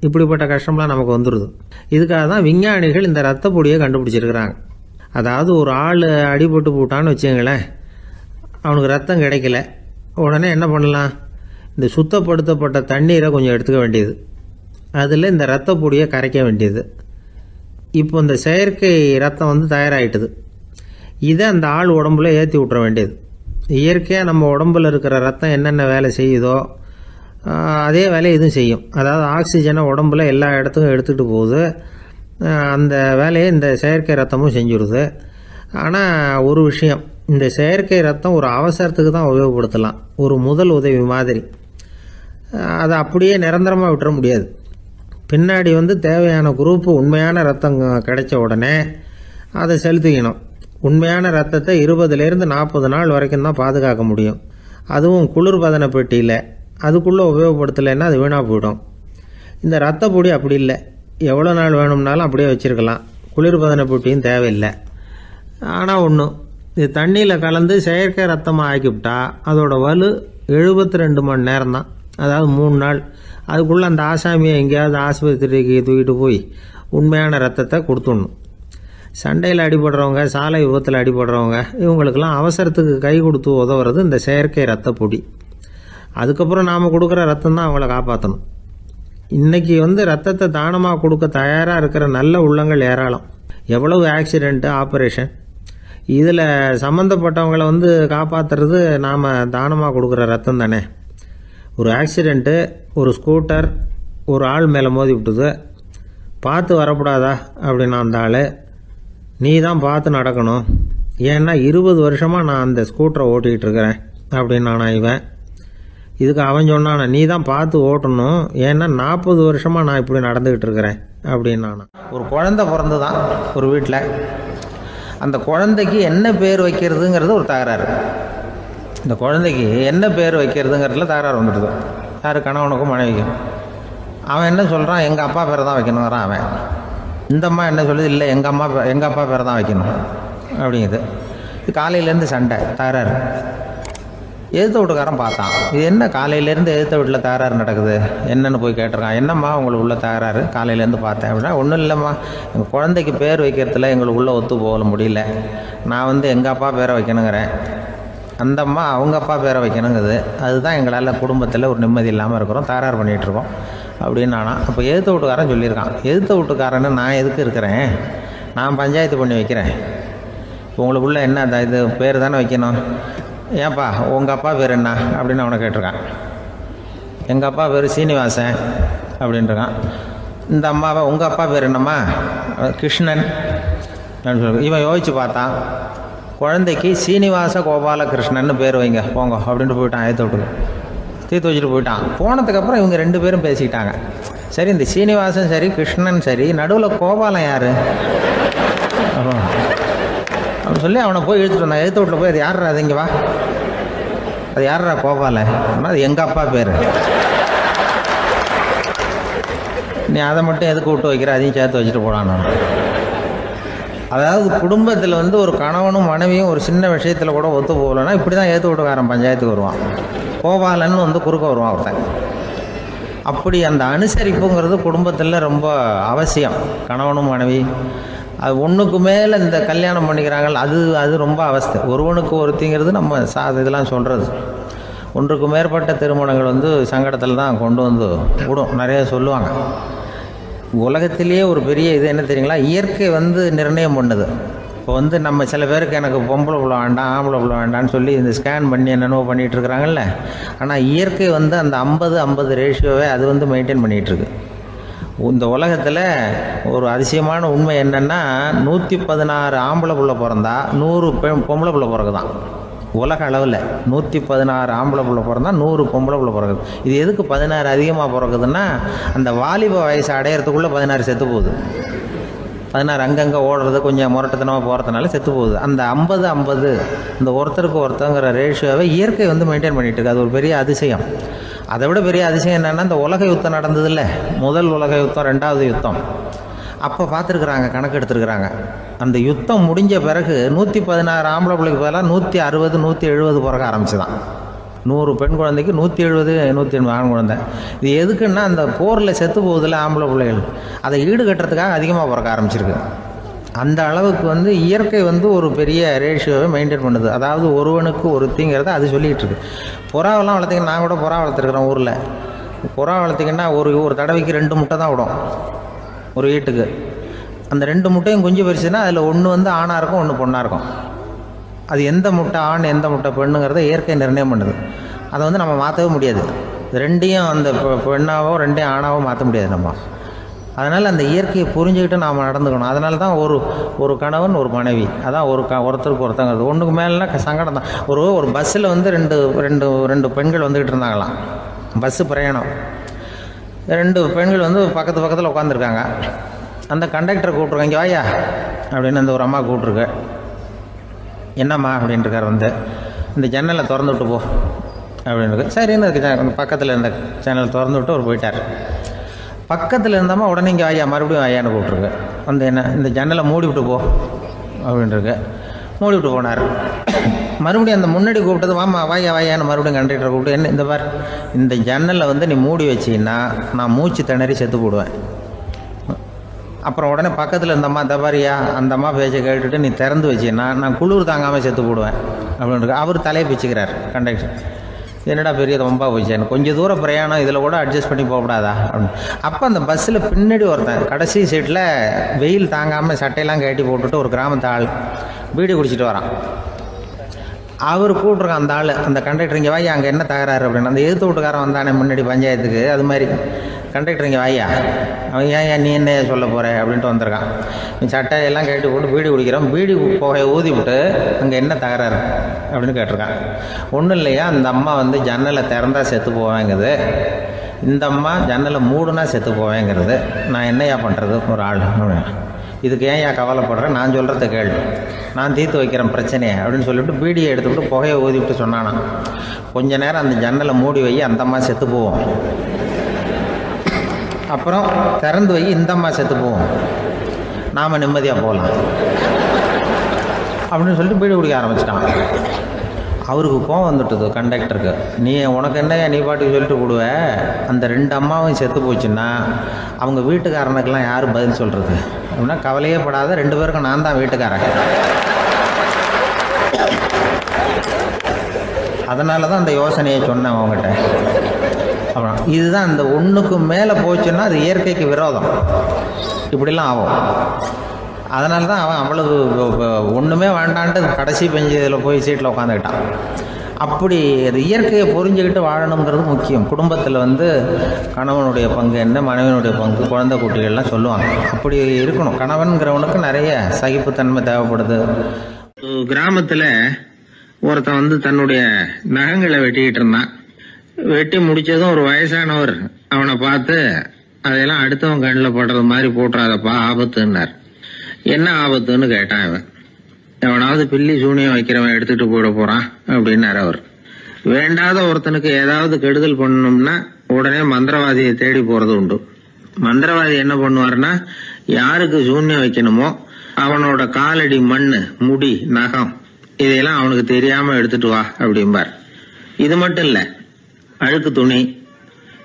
இப்படிப்பட்ட கஷ்டம்லாம் நமக்கு வந்துடுது. இதுக்காக தான் விஞ்ஞானிகள் இந்த ரத்த பொடியை கண்டுபிடிச்சிருக்கிறாங்க. அதாவது ஒரு ஆள் அடிபட்டு போட்டான்னு வச்சுங்களேன், அவனுக்கு ரத்தம் கிடைக்கல, உடனே என்ன பண்ணலாம்? இந்த சுத்தப்படுத்தப்பட்ட தண்ணீரை கொஞ்சம் எடுத்துக்க வேண்டியது, அதில் இந்த ரத்த பொடியை கரைக்க வேண்டியது. இப்போ இந்த செயற்கை ரத்தம் வந்து தயாராகிட்டுது. இதை அந்த ஆள் உடம்புல ஏற்றி விட்டுற வேண்டியது. இயற்கையாக நம்ம உடம்புல இருக்கிற ரத்தம் என்னென்ன வேலை செய்யுதோ அதே வேலையை இதுவும் செய்யும். அதாவது ஆக்சிஜனை உடம்புல எல்லா இடத்துக்கும் எடுத்துகிட்டு போகுது. அந்த வேலையை இந்த செயற்கை ரத்தமும் செஞ்சுடுது. ஆனால் ஒரு விஷயம், இந்த செயற்கை ரத்தம் ஒரு அவசரத்துக்கு தான் உபயோகப்படுத்தலாம், ஒரு முதல் உதவி மாதிரி. அதை அப்படியே நிரந்தரமாக விட்டுற முடியாது. பின்னாடி வந்து தேவையான குரூப்பு உண்மையான ரத்தம் கிடைச்ச உடனே அதை செலுத்திக்கணும். உண்மையான ரத்தத்தை 20லேருந்து 40 நாள் வரைக்கும் தான் பாதுகாக்க முடியும். அதுவும் குளிர்பதன பெட்டியில். அதுக்குள்ளே உபயோகப்படுத்தலைன்னா அது வீணாக போயிடும். இந்த ரத்த பொடி அப்படி இல்லை, எவ்வளோ நாள் வேணும்னாலும் அப்படியே வச்சுருக்கலாம், குளிர்பதன பெட்டியும் தேவையில்லை. ஆனால் ஒன்று, இது தண்ணியில் கலந்து செயற்கை ரத்தமாக ஆக்கிவிட்டா அதோட வலு 72 மணி நேரம் தான், அதாவது 3 நாள். அதுக்குள்ளே அந்த ஆசாமியை எங்கேயாவது ஆஸ்பத்திரிக்கு தூக்கிட்டு போய் உண்மையான ரத்தத்தை கொடுத்துடணும். சண்டையில் அடிபடுறவங்க, சாலை விபத்தில் அடிபடுறவங்க, இவங்களுக்கெல்லாம் அவசரத்துக்கு கை கொடுத்து உதவுறது இந்த செயற்கை ரத்த பொடி. அதுக்கப்புறம் நாம் கொடுக்குற ரத்தம் தான் அவங்கள காப்பாற்றணும். இன்றைக்கி வந்து ரத்தத்தை தானமாக கொடுக்க தயாராக இருக்கிற நல்ல உள்ளங்கள் ஏராளம். எவ்வளவு ஆக்சிடெண்ட்டு, ஆப்ரேஷன், இதில் சம்மந்தப்பட்டவங்களை வந்து காப்பாற்றுறது நாம் தானமாக கொடுக்குற ரத்தம் தானே. ஒரு ஆக்சிடெண்ட்டு, ஒரு ஸ்கூட்டர் ஒரு ஆள் மேலே மோதி விட்டுது, பார்த்து வரக்கூடாதா அப்படின்னா அந்த ஆள், நீ தான் பார்த்து நடக்கணும், ஏன்னா 20 வருஷமாக நான் அந்த ஸ்கூட்டரை ஓட்டிகிட்டு இருக்கிறேன் அப்படின்னானா இவன். இதுக்கு அவன் சொன்னானா, நீ தான் பார்த்து ஓட்டணும், ஏன்னா 40 வருஷமாக நான் இப்படி நடந்துக்கிட்டு இருக்கிறேன் அப்படின்னானா. ஒரு குழந்தை பிறந்து தான் ஒரு வீட்டில், அந்த குழந்தைக்கு என்ன பேர் வைக்கிறதுங்கிறது ஒரு தகராறு. இந்த குழந்தைக்கு என்ன பேர் வைக்கிறதுங்கிறதுல தகராறு வந்துடுது. யார்? கணவனுக்கும் மனைவிக்கும். அவன் என்ன சொல்கிறான், எங்கள் அப்பா பேரை தான் வைக்கணுங்கிறான் அவன். இந்த அம்மா என்ன சொல்லுது, இல்லை எங்கள் அப்பா பேரை தான் வைக்கணும் அப்படிங்குது. காலையிலேருந்து சண்டை, தகராறு. எதிர்த்த வீட்டுக்காரன் பார்த்தான், இது என்ன காலையிலேருந்து எதிர்த்த வீட்டில் தகராறு நடக்குது, என்னென்னு போய் கேட்டிருக்கான். என்னம்மா உங்களுக்கு உள்ள தகராறு, காலையிலேருந்து பார்த்தேன் அப்படின்னா. ஒன்றும் இல்லைம்மா, எங்கள் குழந்தைக்கு பேர் வைக்கிறதுல எங்களுக்கு உள்ளே ஒத்து போக முடியல, நான் வந்து எங்கள் அப்பா பேரை வைக்கணுங்கிறேன், அந்த அம்மா அவங்க அப்பா பேரை வைக்கணுங்குது, அதுதான் எங்களால் குடும்பத்தில் ஒரு நிம்மதி இல்லாமல் இருக்கிறோம், தகராறு பண்ணிகிட்ருக்கோம் அப்படின்னு நானா. அப்போ எதிர்த்த வீட்டுக்காரன் சொல்லியிருக்கான், எதிர்த்த வீட்டுக்காரன்னு நான் எதுக்கு இருக்கிறேன், நான் பஞ்சாயத்து பண்ணி வைக்கிறேன், உங்களுக்குள்ளே என்ன இது பேர் தானே வைக்கணும், ஏன்ப்பா உங்கள் அப்பா பேர் என்ன அப்படின்னு அவனை கேட்டிருக்கான். எங்கள் அப்பா பேர் சீனிவாசன் அப்படின்ட்டுருக்கான். இந்த அம்மாவை உங்கள் அப்பா பேர் என்னம்மா, கிருஷ்ணன் அப்படின்னு சொல்லி. இவன் யோசிச்சு பார்த்தான், குழந்தைக்கு சீனிவாச கோபாலகிருஷ்ணன்னு பேர் வைங்க போங்க அப்படின்ட்டு போயிட்டான். ஏற்ற விட்டு தீர்த்து வச்சுட்டு போயிட்டான். போனதுக்கப்புறம் இவங்க 2 பேரும் பேசிக்கிட்டாங்க. சரி, இந்த சீனிவாசன் சரி, கிருஷ்ணன் சரி, நடுவில் கோபாலம் யார் அப்படின்னு சொல்லி அவனை போய் இழுத்துட்டு வந்தான். எழுத்து வீட்டில் போய், அது யாரா, அது இங்கே வா, அது யாரா கோபால, அது எங்கள் அப்பா பேர், நீ அதை மட்டும் எதுக்கு விட்டு வைக்கிற, அதையும் சேர்த்து வச்சுட்டு போடான்னு. அதாவது குடும்பத்தில் வந்து ஒரு கணவனும் மனைவியும் ஒரு சின்ன விஷயத்தில் கூட ஒத்து போகலைன்னா இப்படி தான் ஏற்று வீட்டுக்காரன் பஞ்சாயத்துக்கு வருவான், கோபாலன்னு வந்து குறுக்க வருவான் ஒருத்தன். அப்படி அந்த அனுசரிப்புங்கிறது குடும்பத்தில் ரொம்ப அவசியம். கணவனும் மனைவி அது ஒன்றுக்கு மேலே இந்த கல்யாணம் பண்ணிக்கிறாங்க, அது ரொம்ப அவஸ்தை. ஒருவனுக்கு ஒருத்திங்கிறது நம்ம இதெல்லாம் சொல்கிறது. ஒன்றுக்கு மேற்பட்ட திருமணங்கள் வந்து சங்கடத்தில் தான் கொண்டு வந்து விடும். நிறைய சொல்லுவாங்க. உலகத்திலேயே ஒரு பெரிய இது என்ன தெரியுங்களா, இயற்கை வந்து நிர்ணயம் பண்ணுது. இப்போ வந்து நம்ம சில பேருக்கு எனக்கு பொம்பளை புள்ள வேண்டாம், ஆம்பளை புள்ள வேண்டான்னு சொல்லி இந்த ஸ்கேன் பண்ணி என்னென்னவோ பண்ணிகிட்டு இருக்கிறாங்கல்ல. ஆனால் இயற்கை வந்து அந்த 50-50 ரேஷியோவை அது வந்து மெயின்டைன் பண்ணிகிட்ருக்கு. இந்த உலகத்தில் ஒரு அதிசயமான உண்மை என்னென்னா, 116 ஆம்பளை புள்ள பிறந்தா 100 பொம்பளை புள்ள பிறகுதான். உலக அளவில் 116 ஆம்பளை புள்ள பிறந்தா 100 பொம்பளை புள்ள பிறகுது. இது எதுக்கு 16 அதிகமாக பிறகுதுன்னா, அந்த வாலிப வயசு அடையிறதுக்குள்ளே 16 செத்து போகுது. 16 அங்கங்கே ஓடுறது கொஞ்சம் முரட்டத்தனமாக போகிறதுனால செத்து போகுது. அந்த 50-50 இந்த ஒருத்தருக்கு ஒருத்தங்கிற ரேஷியோவை இயற்கை வந்து மெயின்டைன் பண்ணிட்டு இருக்கு. அது ஒரு பெரிய அதிசயம். அதை விட பெரிய அதிசயம் என்னென்னா, இந்த உலக யுத்தம் நடந்ததில்ல, முதல் உலக யுத்தம், 2வது யுத்தம், அப்போ பார்த்துருக்குறாங்க, கணக்கு எடுத்துருக்குறாங்க. அந்த யுத்தம் முடிஞ்ச பிறகு 116 ஆம்பளை பிள்ளைக்கு பதிலாக 160 170 பிறக்க ஆரம்பிச்சுதான். 100 பெண் குழந்தைக்கு 170 180 ஆண் குழந்தை. இது எதுக்குன்னா, அந்த போரில் செத்து போகுதில்ல ஆம்பளை பிள்ளைகள், அதை ஈடுகட்டுறதுக்காக அதிகமாக பிறக்க ஆரம்பிச்சிருக்கு. அந்த அளவுக்கு வந்து இயற்கை வந்து ஒரு பெரிய ரேஷியோவை மெயின்டைன் பண்ணுது. அதாவது ஒருவனுக்கு ஒருத்திங்கிறத அது சொல்லிகிட்டு இருக்கு. புறாவெல்லாம் வளர்த்திங்கன்னா, நான் கூட புறா வளர்த்துருக்குறேன் ஊரில். புறா வளர்த்திங்கன்னா ஒரு தடவைக்கு 2 முட்டை தான் விடும் ஒரு வீட்டுக்கு. அந்த 2 முட்டையும் குஞ்சு பறிச்சுன்னா அதில் ஒன்று வந்து ஆணாக இருக்கும், ஒன்று பொண்ணாக இருக்கும். அது எந்த முட்டை ஆண் எந்த முட்டை பெண்ணுங்கிறத இயற்கை நிர்ணயம் பண்ணுது. அதை வந்து நம்ம மாற்றவே முடியாது. ரெண்டையும் அந்த பெண்ணாவோ 2 ஆணாவோ மாற்ற முடியாது நம்ம. அதனால் அந்த இயற்கையை புரிஞ்சுக்கிட்டு நாம் நடந்துக்கணும். அதனால தான் ஒரு கணவன் ஒரு மனைவி, அதான் ஒருத்தருக்கு ஒருத்தங்கிறது. ஒன்றுக்கு மேலேனா சங்கடம் தான். ஒரு பஸ்ஸில் வந்து ரெண்டு பெண்கள் வந்துக்கிட்டு இருந்தாங்களாம். பஸ்ஸு பிரயாணம். 2 பெண்கள் வந்து பக்கத்தில் உட்காந்துருக்காங்க. அந்த கண்டக்டரை கூப்பிட்ருக்காங்க, இங்கே வாயா அப்படின்னு அந்த ஒரு அம்மா கூப்பிட்ருக்கு. என்னம்மா அப்படின்ட்டுருக்கார். வந்து இந்த ஜன்னலை திறந்து விட்டு போ அப்படின்னு. சரின்னு அதுக்கு பக்கத்தில் இருந்த ஜன்னலை திறந்து விட்டு அவர் போயிட்டார். பக்கத்தில் இருந்தம்மா உடனே இங்கே வாயா, மறுபடியும் வாயான்னு கூப்பிட்ருக்கு. வந்து என்ன, இந்த ஜன்னலை மூடி விட்டு போ அப்படின்ட்டுருக்கு. மூடி விட்டு போனார். மறுபடியும் அந்த முன்னாடி கூப்பிட்டது, வாமா வாயான்னு மறுபடியும் கண்டக்டரை கூப்பிட்டு, என்ன இந்த பார், இந்த ஜன்னலை வந்து நீ மூடி வச்சின்னா நான் மூச்சு திணறி செத்து போடுவேன். அப்புறம் உடனே பக்கத்தில் இருந்தம்மா, தபாரியா அந்த அம்மா பேச்சை கேட்டுட்டு நீ திறந்து வச்சின்னா நான் குளிர் தாங்காமல் செத்து போடுவேன் அப்படின்னு. அவர் தலையை பிச்சுக்கிறார் கண்டக்டர். என்னடா பெரிய ரொம்ப போச்சேன்னு, கொஞ்சம் தூரம் பிரயாணம், இதில் கூட அட்ஜஸ்ட் பண்ணி போகக்கூடாதா அப்படின்னு. அப்போ அந்த பஸ்ஸில் பின்னாடி ஒருத்தன் கடைசி சீட்டில் வெயில் தாங்காமல் சட்டையெல்லாம் கட்டி போட்டுட்டு ஒரு கிராமத்து ஆள் பீடி குடிச்சிட்டு வரான். அவர் கூப்பிட்ருக்கான் அந்த ஆள், அந்த கண்டக்டர், இங்கே வாயா அங்கே என்ன தகராறு அப்படின்னு. அந்த எதிர்த்து வீட்டுக்காரன் வந்தானே முன்னாடி பஞ்சாயத்துக்கு, அது மாதிரி கண்டக்டர் இங்கே வாயா, அவன் ஏன் நீ என்ன சொல்ல போகிற அப்படின்ட்டு வந்திருக்கான். நீ சட்டையெல்லாம் கேட்டு போட்டு பீடி குடிக்கிறோம், பீடி புகையை ஊதி விட்டு அங்கே என்ன தகராறு அப்படின்னு கேட்டிருக்கான். ஒன்றும் இல்லையா, அந்த அம்மா வந்து ஜன்னலை திறந்தா செத்து போவேங்கிறது, இந்த அம்மா ஜன்னலை மூடுனா செத்து போவேங்கிறது, நான் என்னையா பண்ணுறது ஒரு ஆள் அப்படின்னு. இதுக்கு ஏன் கவலைப்படுறேன், நான் சொல்கிறத கேள்வி, நான் தீர்த்து வைக்கிறேன் பிரச்சனையை அப்படின்னு சொல்லிவிட்டு பீடியை எடுத்துக்கிட்டு புகையை ஊதிவிட்டு சொன்னானா, கொஞ்ச நேரம் அந்த ஜன்னலை மூடி வை, அந்த அம்மா செத்து போவோம், அப்புறம் திறந்து வை, இந்த அம்மா செத்து போவோம், நாம் நிம்மதியாக போகலாம் அப்படின்னு சொல்லிட்டு பீடி குடிக்க ஆரம்பிச்சிட்டான். அவருக்கு கோவம் வந்துட்டுது கண்டக்டருக்கு. உனக்கு என்னையா நீ பாட்டுக்கு சொல்லிட்டு போடுவ, அந்த 2 அம்மாவும் செத்து போச்சுன்னா அவங்க வீட்டுக்காரனுக்கெல்லாம் யார் பதில் சொல்கிறது அப்படின்னா, கவலையே படாத, 2 பேருக்கும் நான் தான் வீட்டுக்காரன். அதனால தான் அந்த யோசனையை சொன்னேன் அவங்ககிட்ட. அப்புறம் இதுதான், இந்த ஒன்றுக்கு மேலே போச்சுன்னா அது இயற்கைக்கு விரோதம், இப்படிலாம் ஆகும். அதனால தான் அவன் அவ்வளவு ஒன்றுமே வேண்டான்ட்டு கடைசி பெஞ்சு இதில் போய் சீட்டில் உட்காந்துக்கிட்டான். அப்படி அது இயற்கையை புரிஞ்சுக்கிட்டு வாழணுங்கிறது முக்கியம். குடும்பத்தில் வந்து கணவனுடைய பங்கு என்ன, மனைவியினுடைய பங்கு, குழந்தை குட்டிகள்லாம் சொல்லுவாங்க. அப்படி இருக்கணும். கணவன்கிறவனுக்கு நிறைய சகிப்புத்தன்மை தேவைப்படுது. கிராமத்தில் ஒருத்தன் வந்து தன்னுடைய நகங்களை வெட்டிக்கிட்டு இருந்தான். வெட்டி முடிச்சதும் ஒரு வயசானவர் அவனை பார்த்து, அதையெல்லாம் அடுத்தவன் கண்ணில் படுறது மாதிரி போட்டுறாதப்பா, ஆபத்துன்னார். என்ன ஆபத்துன்னு கேட்டான் இவன். எவனாவது பில்லி சூனியம் வைக்கிறவன் எடுத்துட்டு போயிட போறான் அப்படின்னாரு அவர். வேண்டாத ஒருத்தனுக்கு ஏதாவது கெடுதல் பண்ணணும்னா உடனே மந்திரவாதியை தேடி போறது உண்டு. மந்திரவாதி என்ன பண்ணுவாருன்னா, யாருக்கு சூன்யம் வைக்கணுமோ அவனோட காலடி மண்ணு, முடி, நகம் இதையெல்லாம் அவனுக்கு தெரியாம எடுத்துட்டு வா அப்படிம்பார். இது மட்டும் இல்ல, அழுக்கு துணி,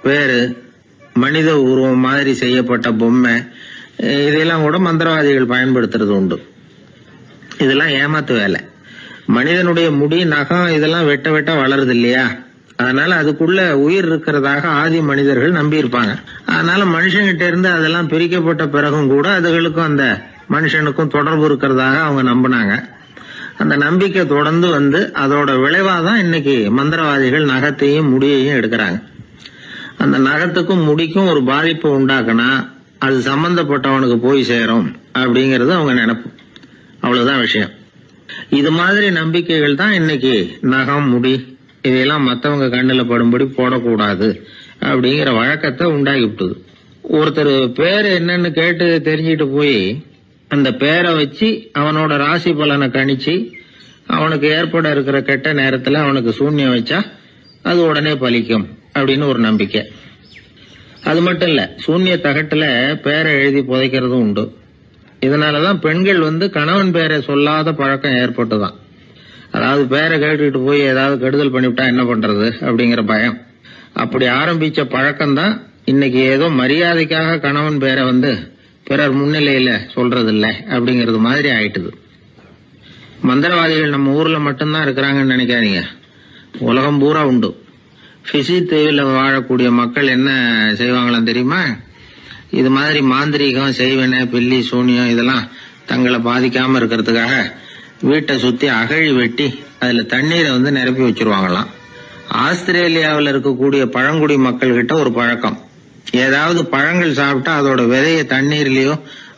பேரு, மனித உருவம் மாதிரி செய்யப்பட்ட பொம்மை, இதெல்லாம் கூட மந்திரவாதிகள் பயன்படுத்துறது உண்டு. இதெல்லாம் ஏமாத்து வேலை. மனிதனுடைய முடி, நகம் இதெல்லாம் வெட்ட வெட்ட வளருது இல்லையா, அதனால அதுக்குள்ள உயிர் இருக்கிறதாக ஆதி மனிதர்கள் நம்பி இருப்பாங்க. அதனால மனுஷங்கிட்ட இருந்து அதெல்லாம் பிரிக்கப்பட்ட பிறகும் கூட அதுகளுக்கும் அந்த மனுஷனுக்கும் தொடர்பு இருக்கிறதாக அவங்க நம்பினாங்க. அந்த நம்பிக்கை தொடர்ந்து வந்து அதோட விளைவாதான் இன்னைக்கு மந்திரவாதிகள் நகத்தையும் முடியையும் எடுக்கிறாங்க. அந்த நகத்துக்கும் முடிக்கும் ஒரு பாதிப்பு உண்டாக்குனா அது சம்பந்தப்பட்டவனுக்கு போய் சேரும் அப்படிங்கிறது அவங்க நினைப்பு. அவ்வளவுதான் விஷயம். இது மாதிரி நம்பிக்கைகள் தான் இன்னைக்கு நகம், முடி இதையெல்லாம் மற்றவங்க கண்ணில் படும்படி போடக்கூடாது அப்படிங்கிற வழக்கத்தை உண்டாக்கி விட்டுது. ஒருத்தர் பேர் என்னன்னு கேட்டு தெரிஞ்சுட்டு போய் அந்த பேரை வச்சு அவனோட ராசி பலனை கணிச்சு அவனுக்கு ஏற்பட இருக்கிற கெட்ட நேரத்துல அவனுக்கு சூன்யம் வச்சா அது உடனே பலிக்கும் அப்படின்னு ஒரு நம்பிக்கை. அது மட்டும் இல்ல, சூன்ய தகட்டுல பேரை எழுதி புதைக்கிறதும் உண்டு. இதனாலதான் பெண்கள் கணவன் பேரை சொல்லாத பழக்கம் ஏற்பட்டுதான். அதாவது பேரை கேட்டுக்கிட்டு போய் ஏதாவது கெடுதல் பண்ணிவிட்டா என்ன பண்றது அப்படிங்கிற பயம். அப்படி ஆரம்பிச்ச பழக்கம்தான் இன்னைக்கு ஏதோ மரியாதைக்காக கணவன் பேரை பிறர் முன்னிலையில சொல்றது இல்லை அப்படிங்கறது மாதிரி ஆயிட்டுது. மந்திரவாதிகள் நம்ம ஊர்ல மட்டும்தான் இருக்கிறாங்கன்னு நினைக்காதீங்க, உலகம் பூரா உண்டு. பிசி தீவில் வாழக்கூடிய மக்கள் என்ன செய்வாங்களாம் தெரியுமா? இது மாதிரி மாந்திரீகம், செய்வன, பில்லி, சூனியம் இதெல்லாம் தங்களை பாதிக்காம இருக்கிறதுக்காக வீட்டை சுத்தி அகழி வெட்டி அதுல தண்ணீரை நிரப்பி வச்சிருவாங்களாம். ஆஸ்திரேலியாவில் இருக்கக்கூடிய பழங்குடி மக்கள் கிட்ட ஒரு பழக்கம், ஏதாவது பழங்கள் சாப்பிட்டா அதோட விதைய தண்ணீர்லயோ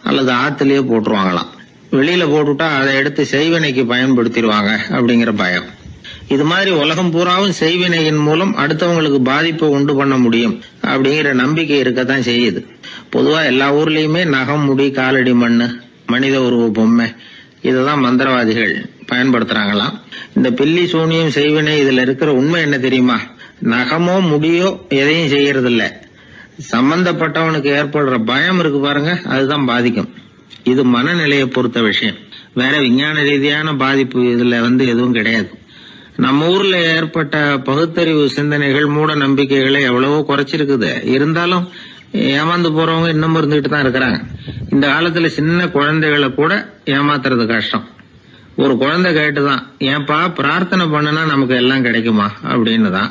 அல்லது ஆத்துலயோ போட்டுருவாங்களாம். வெளியில போட்டுட்டா அதை எடுத்து செய்வினைக்கு பயன்படுத்திடுவாங்க அப்படிங்கிற பயம். இது மாதிரி உலகம் பூராவும் செய்வினையின் மூலம் அடுத்தவங்களுக்கு பாதிப்பை உண்டு பண்ண முடியும் அப்படிங்கிற நம்பிக்கை இருக்கத்தான் செய்யுது. பொதுவா எல்லா ஊர்லயுமே நகம், முடி, காலடி மண்ணு, மனித உருவ பொம்மை இததான் மந்திரவாதிகள் பயன்படுத்துறாங்களாம். இந்த பில்லி, சூனியம், செய்வினை இதுல இருக்கிற உண்மை என்ன தெரியுமா? நகமோ முடியோ எதையும் செய்யறது இல்ல, சம்பந்தப்பட்டவனுக்கு ஏற்படுற பயம் இருக்கு பாருங்க, அதுதான் பாதிக்கும். இது மனநிலையை பொறுத்த விஷயம், வேற விஞ்ஞான ரீதியான பாதிப்பு இதுல எதுவும் கிடையாது. நம்ம ஊர்ல ஏற்பட்ட பகுத்தறிவு சிந்தனைகள், மூட நம்பிக்கைகளை எவ்வளவோ குறைச்சிருக்குது. இருந்தாலும் ஏமாந்து போறவங்க இன்னும் இருந்துகிட்டு தான் இருக்கிறாங்க. இந்த காலத்துல சின்ன குழந்தைகளை கூட ஏமாத்துறது கஷ்டம். ஒரு குழந்தை கேட்டுதான், ஏன்பா பிரார்த்தனை பண்ணுனா நமக்கு எல்லாம் கிடைக்குமா அப்படின்னு தான்.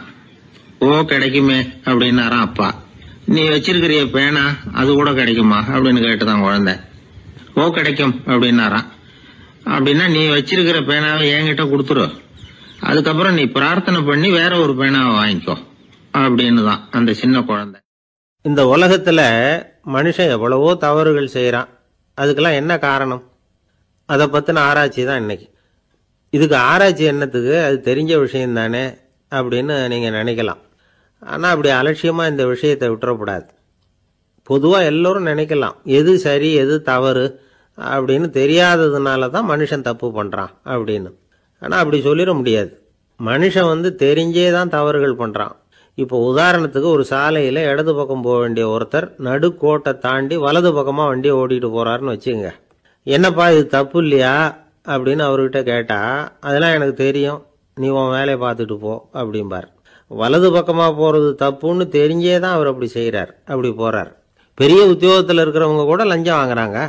ஓ கிடைக்குமே அப்படின்னாராம் அப்பா. நீ வச்சிருக்கிறிய பேனா அது கூட கிடைக்குமா அப்படின்னு கேட்டுதான் குழந்தை. ஓ கிடைக்கும் அப்படின்னாராம். அப்படின்னா நீ வச்சிருக்கிற பேனாவை என்கிட்ட கொடுத்துரு, அதுக்கப்புறம் நீ பிரார்த்தனை பண்ணி வேற ஒரு பேனாவை வாங்கிக்கோ அப்படின்னு தான் அந்த சின்ன குழந்தை. இந்த உலகத்துல மனுஷன் எவ்வளவோ தவறுகள் செய்யறான், அதுக்கெல்லாம் என்ன காரணம்? அதை பத்தின ஆராய்ச்சி தான் இன்னைக்கு. இதுக்கு ஆராய்ச்சி என்னத்துக்கு, அது தெரிஞ்ச விஷயம் தானே அப்படின்னு நீங்க நினைக்கலாம். ஆனா அப்படி அலட்சியமா இந்த விஷயத்தை விட்டுறக்கூடாது. பொதுவா எல்லோரும் நினைக்கலாம் எது சரி எது தவறு அப்படின்னு தெரியாததுனால தான் மனுஷன் தப்பு பண்றான் அப்படின்னு. ஆனா அப்படி சொல்லிட முடியாது. மனுஷன் தெரிஞ்சே தான் தவறுகள் பண்றான். இப்போ உதாரணத்துக்கு ஒரு சாலையில இடது பக்கம் போக வேண்டிய ஒருத்தர் நடுக்கோட்டை தாண்டி வலது பக்கமா வண்டியை ஓட்டிட்டு போறாருன்னு வச்சுங்க. என்னப்பா இது தப்பு இல்லையா அப்படின்னு அவர்கிட்ட கேட்டா, அதெல்லாம் எனக்கு தெரியும், நீ உன் வேலையை பார்த்துட்டு போ அப்படிம்பார். வலது பக்கமா போறது தப்புன்னு தெரிஞ்சே தான் அவர் அப்படி செய்யறார், அப்படி போறார். பெரிய உத்தியோகத்தில் இருக்கிறவங்க கூட லஞ்சம் வாங்குறாங்க,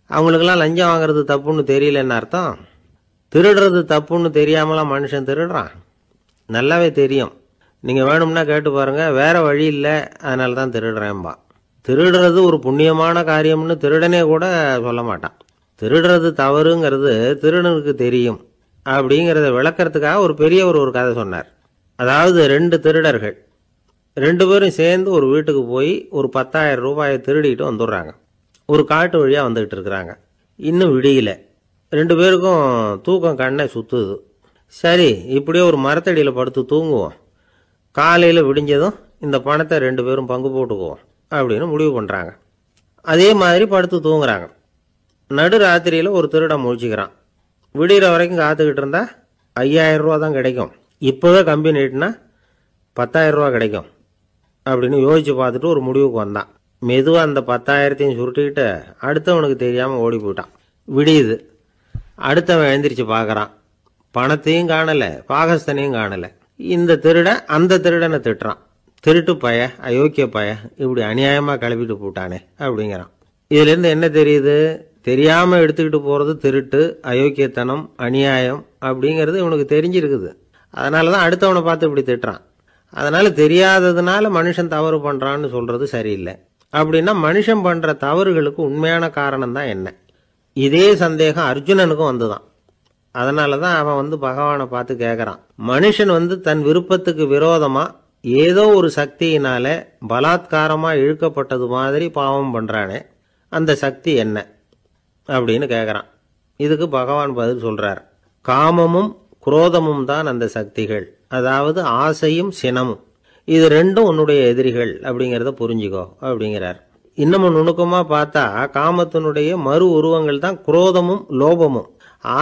அவங்களுக்கெல்லாம் லஞ்சம் வாங்குறது தப்புன்னு தெரியலன்னு அர்த்தம். திருடுறது தப்புன்னு தெரியாமலாம் மனுஷன் திருடுறான், நல்லாவே தெரியும். நீங்க வேணும்னா கேட்டு பாருங்க, வேற வழி இல்லை அதனால தான் திருடுறேன்பா. திருடுறது ஒரு புண்ணியமான காரியம்னு திருடனே கூட சொல்ல மாட்டான். திருடுறது தவறுங்கிறது திருடனுக்கு தெரியும் அப்படிங்கிறத விளக்கறதுக்காக ஒரு பெரியவர் ஒரு கதை சொன்னார். அதாவது 2 திருடர்கள் 2 பேரும் சேர்ந்து ஒரு வீட்டுக்கு போய் ஒரு 10,000 ரூபாயை திருடிட்டு வந்துடுறாங்க. ஒரு காட்டு வழியா வந்துகிட்டு இருக்கிறாங்க. இன்னும் விடியல. 2 பேருக்கும் தூக்கம் கண்ணை சுத்துது. சரி இப்படியே ஒரு மரத்தடியில் படுத்து தூங்குவோம், காலையில் விடிஞ்சதும் இந்த பணத்தை 2 பேரும் பங்கு போட்டுக்குவோம் அப்படின்னு முடிவு பண்ணுறாங்க. அதே மாதிரி படுத்து தூங்குறாங்க. நடு ராத்திரியில் ஒரு திருடன் முழிச்சுக்கிறான். விடிகிற வரைக்கும் காத்துக்கிட்டு இருந்தா 5,000 ரூபா தான் கிடைக்கும், இப்போவே கம்பி நீட்டினா 10,000 ரூபா கிடைக்கும் அப்படின்னு யோசிச்சு பார்த்துட்டு ஒரு முடிவுக்கு வந்தான். மெதுவாக அந்த 10,000த்தையும் சுருட்டிக்கிட்டு அடுத்தவனுக்கு தெரியாமல் ஓடி போயிட்டான். விடியுது. அடுத்தவன் எழுந்திரிச்சு பார்க்குறான், பணத்தையும் காணலை, பாகஸ்தனையும் காணலை. இந்த திருடன் அந்த திருடனை திட்டுறான், திருட்டு பய, அயோக்கிய பய, இப்படி அநியாயமாக கிளப்பிட்டு போட்டானே அப்படிங்கிறான். இதுலேருந்து என்ன தெரியுது? தெரியாமல் எடுத்துக்கிட்டு போகிறது திருட்டு, அயோக்கியத்தனம், அநியாயம் அப்படிங்கிறது இவனுக்கு தெரிஞ்சிருக்குது. அதனால தான் அடுத்தவனை பார்த்து இப்படி திட்டுறான். அதனால தெரியாததுனால மனுஷன் தவறு பண்ணுறான்னு சொல்றது சரியில்லை. அப்படின்னா மனுஷன் பண்ணுற தவறுகளுக்கு உண்மையான காரணம் தான் என்ன? இதே சந்தேகம் அர்ஜுனனுக்கும் வந்துதான். அதனால தான் அவன் பகவானை பார்த்து கேட்குறான், மனுஷன் தன் விருப்பத்துக்கு விரோதமா ஏதோ ஒரு சக்தியினால பலாத்காரமா இழுக்கப்பட்டது மாதிரி பாவம் பண்றானே, அந்த சக்தி என்ன அப்படின்னு கேட்குறான். இதுக்கு பகவான் பதில் சொல்றார், காமமும் குரோதமும் தான் அந்த சக்திகள், அதாவது ஆசையும் சினமும், இது ரெண்டும் உன்னுடைய எதிரிகள் அப்படிங்கிறத புரிஞ்சுக்கோ அப்படிங்கிறார். இன்னமும் நுணுக்கமாக பார்த்தா காமத்தினுடைய மறு உருவங்கள் தான் குரோதமும் லோபமும்.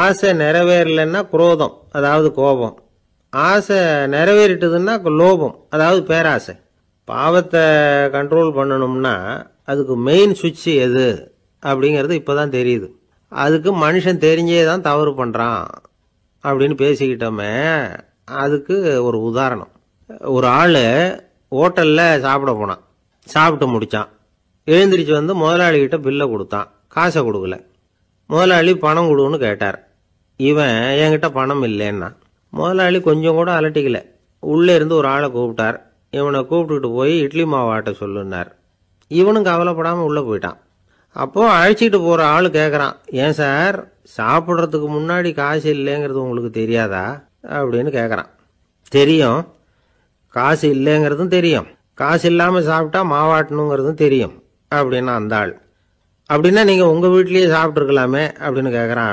ஆசை நிறைவேறலைன்னா குரோதம், அதாவது கோபம். ஆசை நிறைவேறிட்டதுன்னா லோபம், அதாவது பேராசை. பாவத்தை கண்ட்ரோல் பண்ணணும்னா அதுக்கு மெயின் சுவிட்ச் எது அப்படிங்கிறது இப்போ தான் தெரியுது. அதுக்கு மனுஷன் தெரிஞ்சே தான் தவறு பண்ணுறான் அப்படின்னு பேசிக்கிட்டோமே. அதுக்கு ஒரு உதாரணம். ஒரு ஆள் ஹோட்டலில் சாப்பிட போனான், சாப்பிட்டு முடித்தான். எழுந்திரிச்சு வந்து முதலாளிகிட்ட பில்லை கொடுத்தான். காசை கொடுக்கல. முதலாளி பணம் கொடுன்னு கேட்டார். இவன் என்கிட்ட பணம் இல்லைன்னா. முதலாளி கொஞ்சம் கூட அலட்டிக்கல. உள்ளே இருந்து ஒரு ஆளை கூப்பிட்டார். இவனை கூப்பிட்டுக்கிட்டு போய் இட்லி மாவு ஆட்ட சொல்லுன்னார். இவனும் கவலைப்படாமல் உள்ளே போயிட்டான். அப்போது அழைச்சிட்டு போகிற ஆள் கேட்குறான், ஏன் சார் சாப்பிட்றதுக்கு முன்னாடி காசு இல்லைங்கிறது உங்களுக்கு தெரியாதா அப்படின்னு கேட்குறான். தெரியும், காசு இல்லைங்கிறதும் தெரியும், காசு இல்லாமல் சாப்பிட்டா மாவாட்டணுங்கிறதும் தெரியும் அப்படின்னா அந்த ஆள். அப்படின்னா நீங்கள் உங்கள் வீட்லேயே சாப்பிட்ருக்கலாமே அப்படின்னு கேட்குறான்.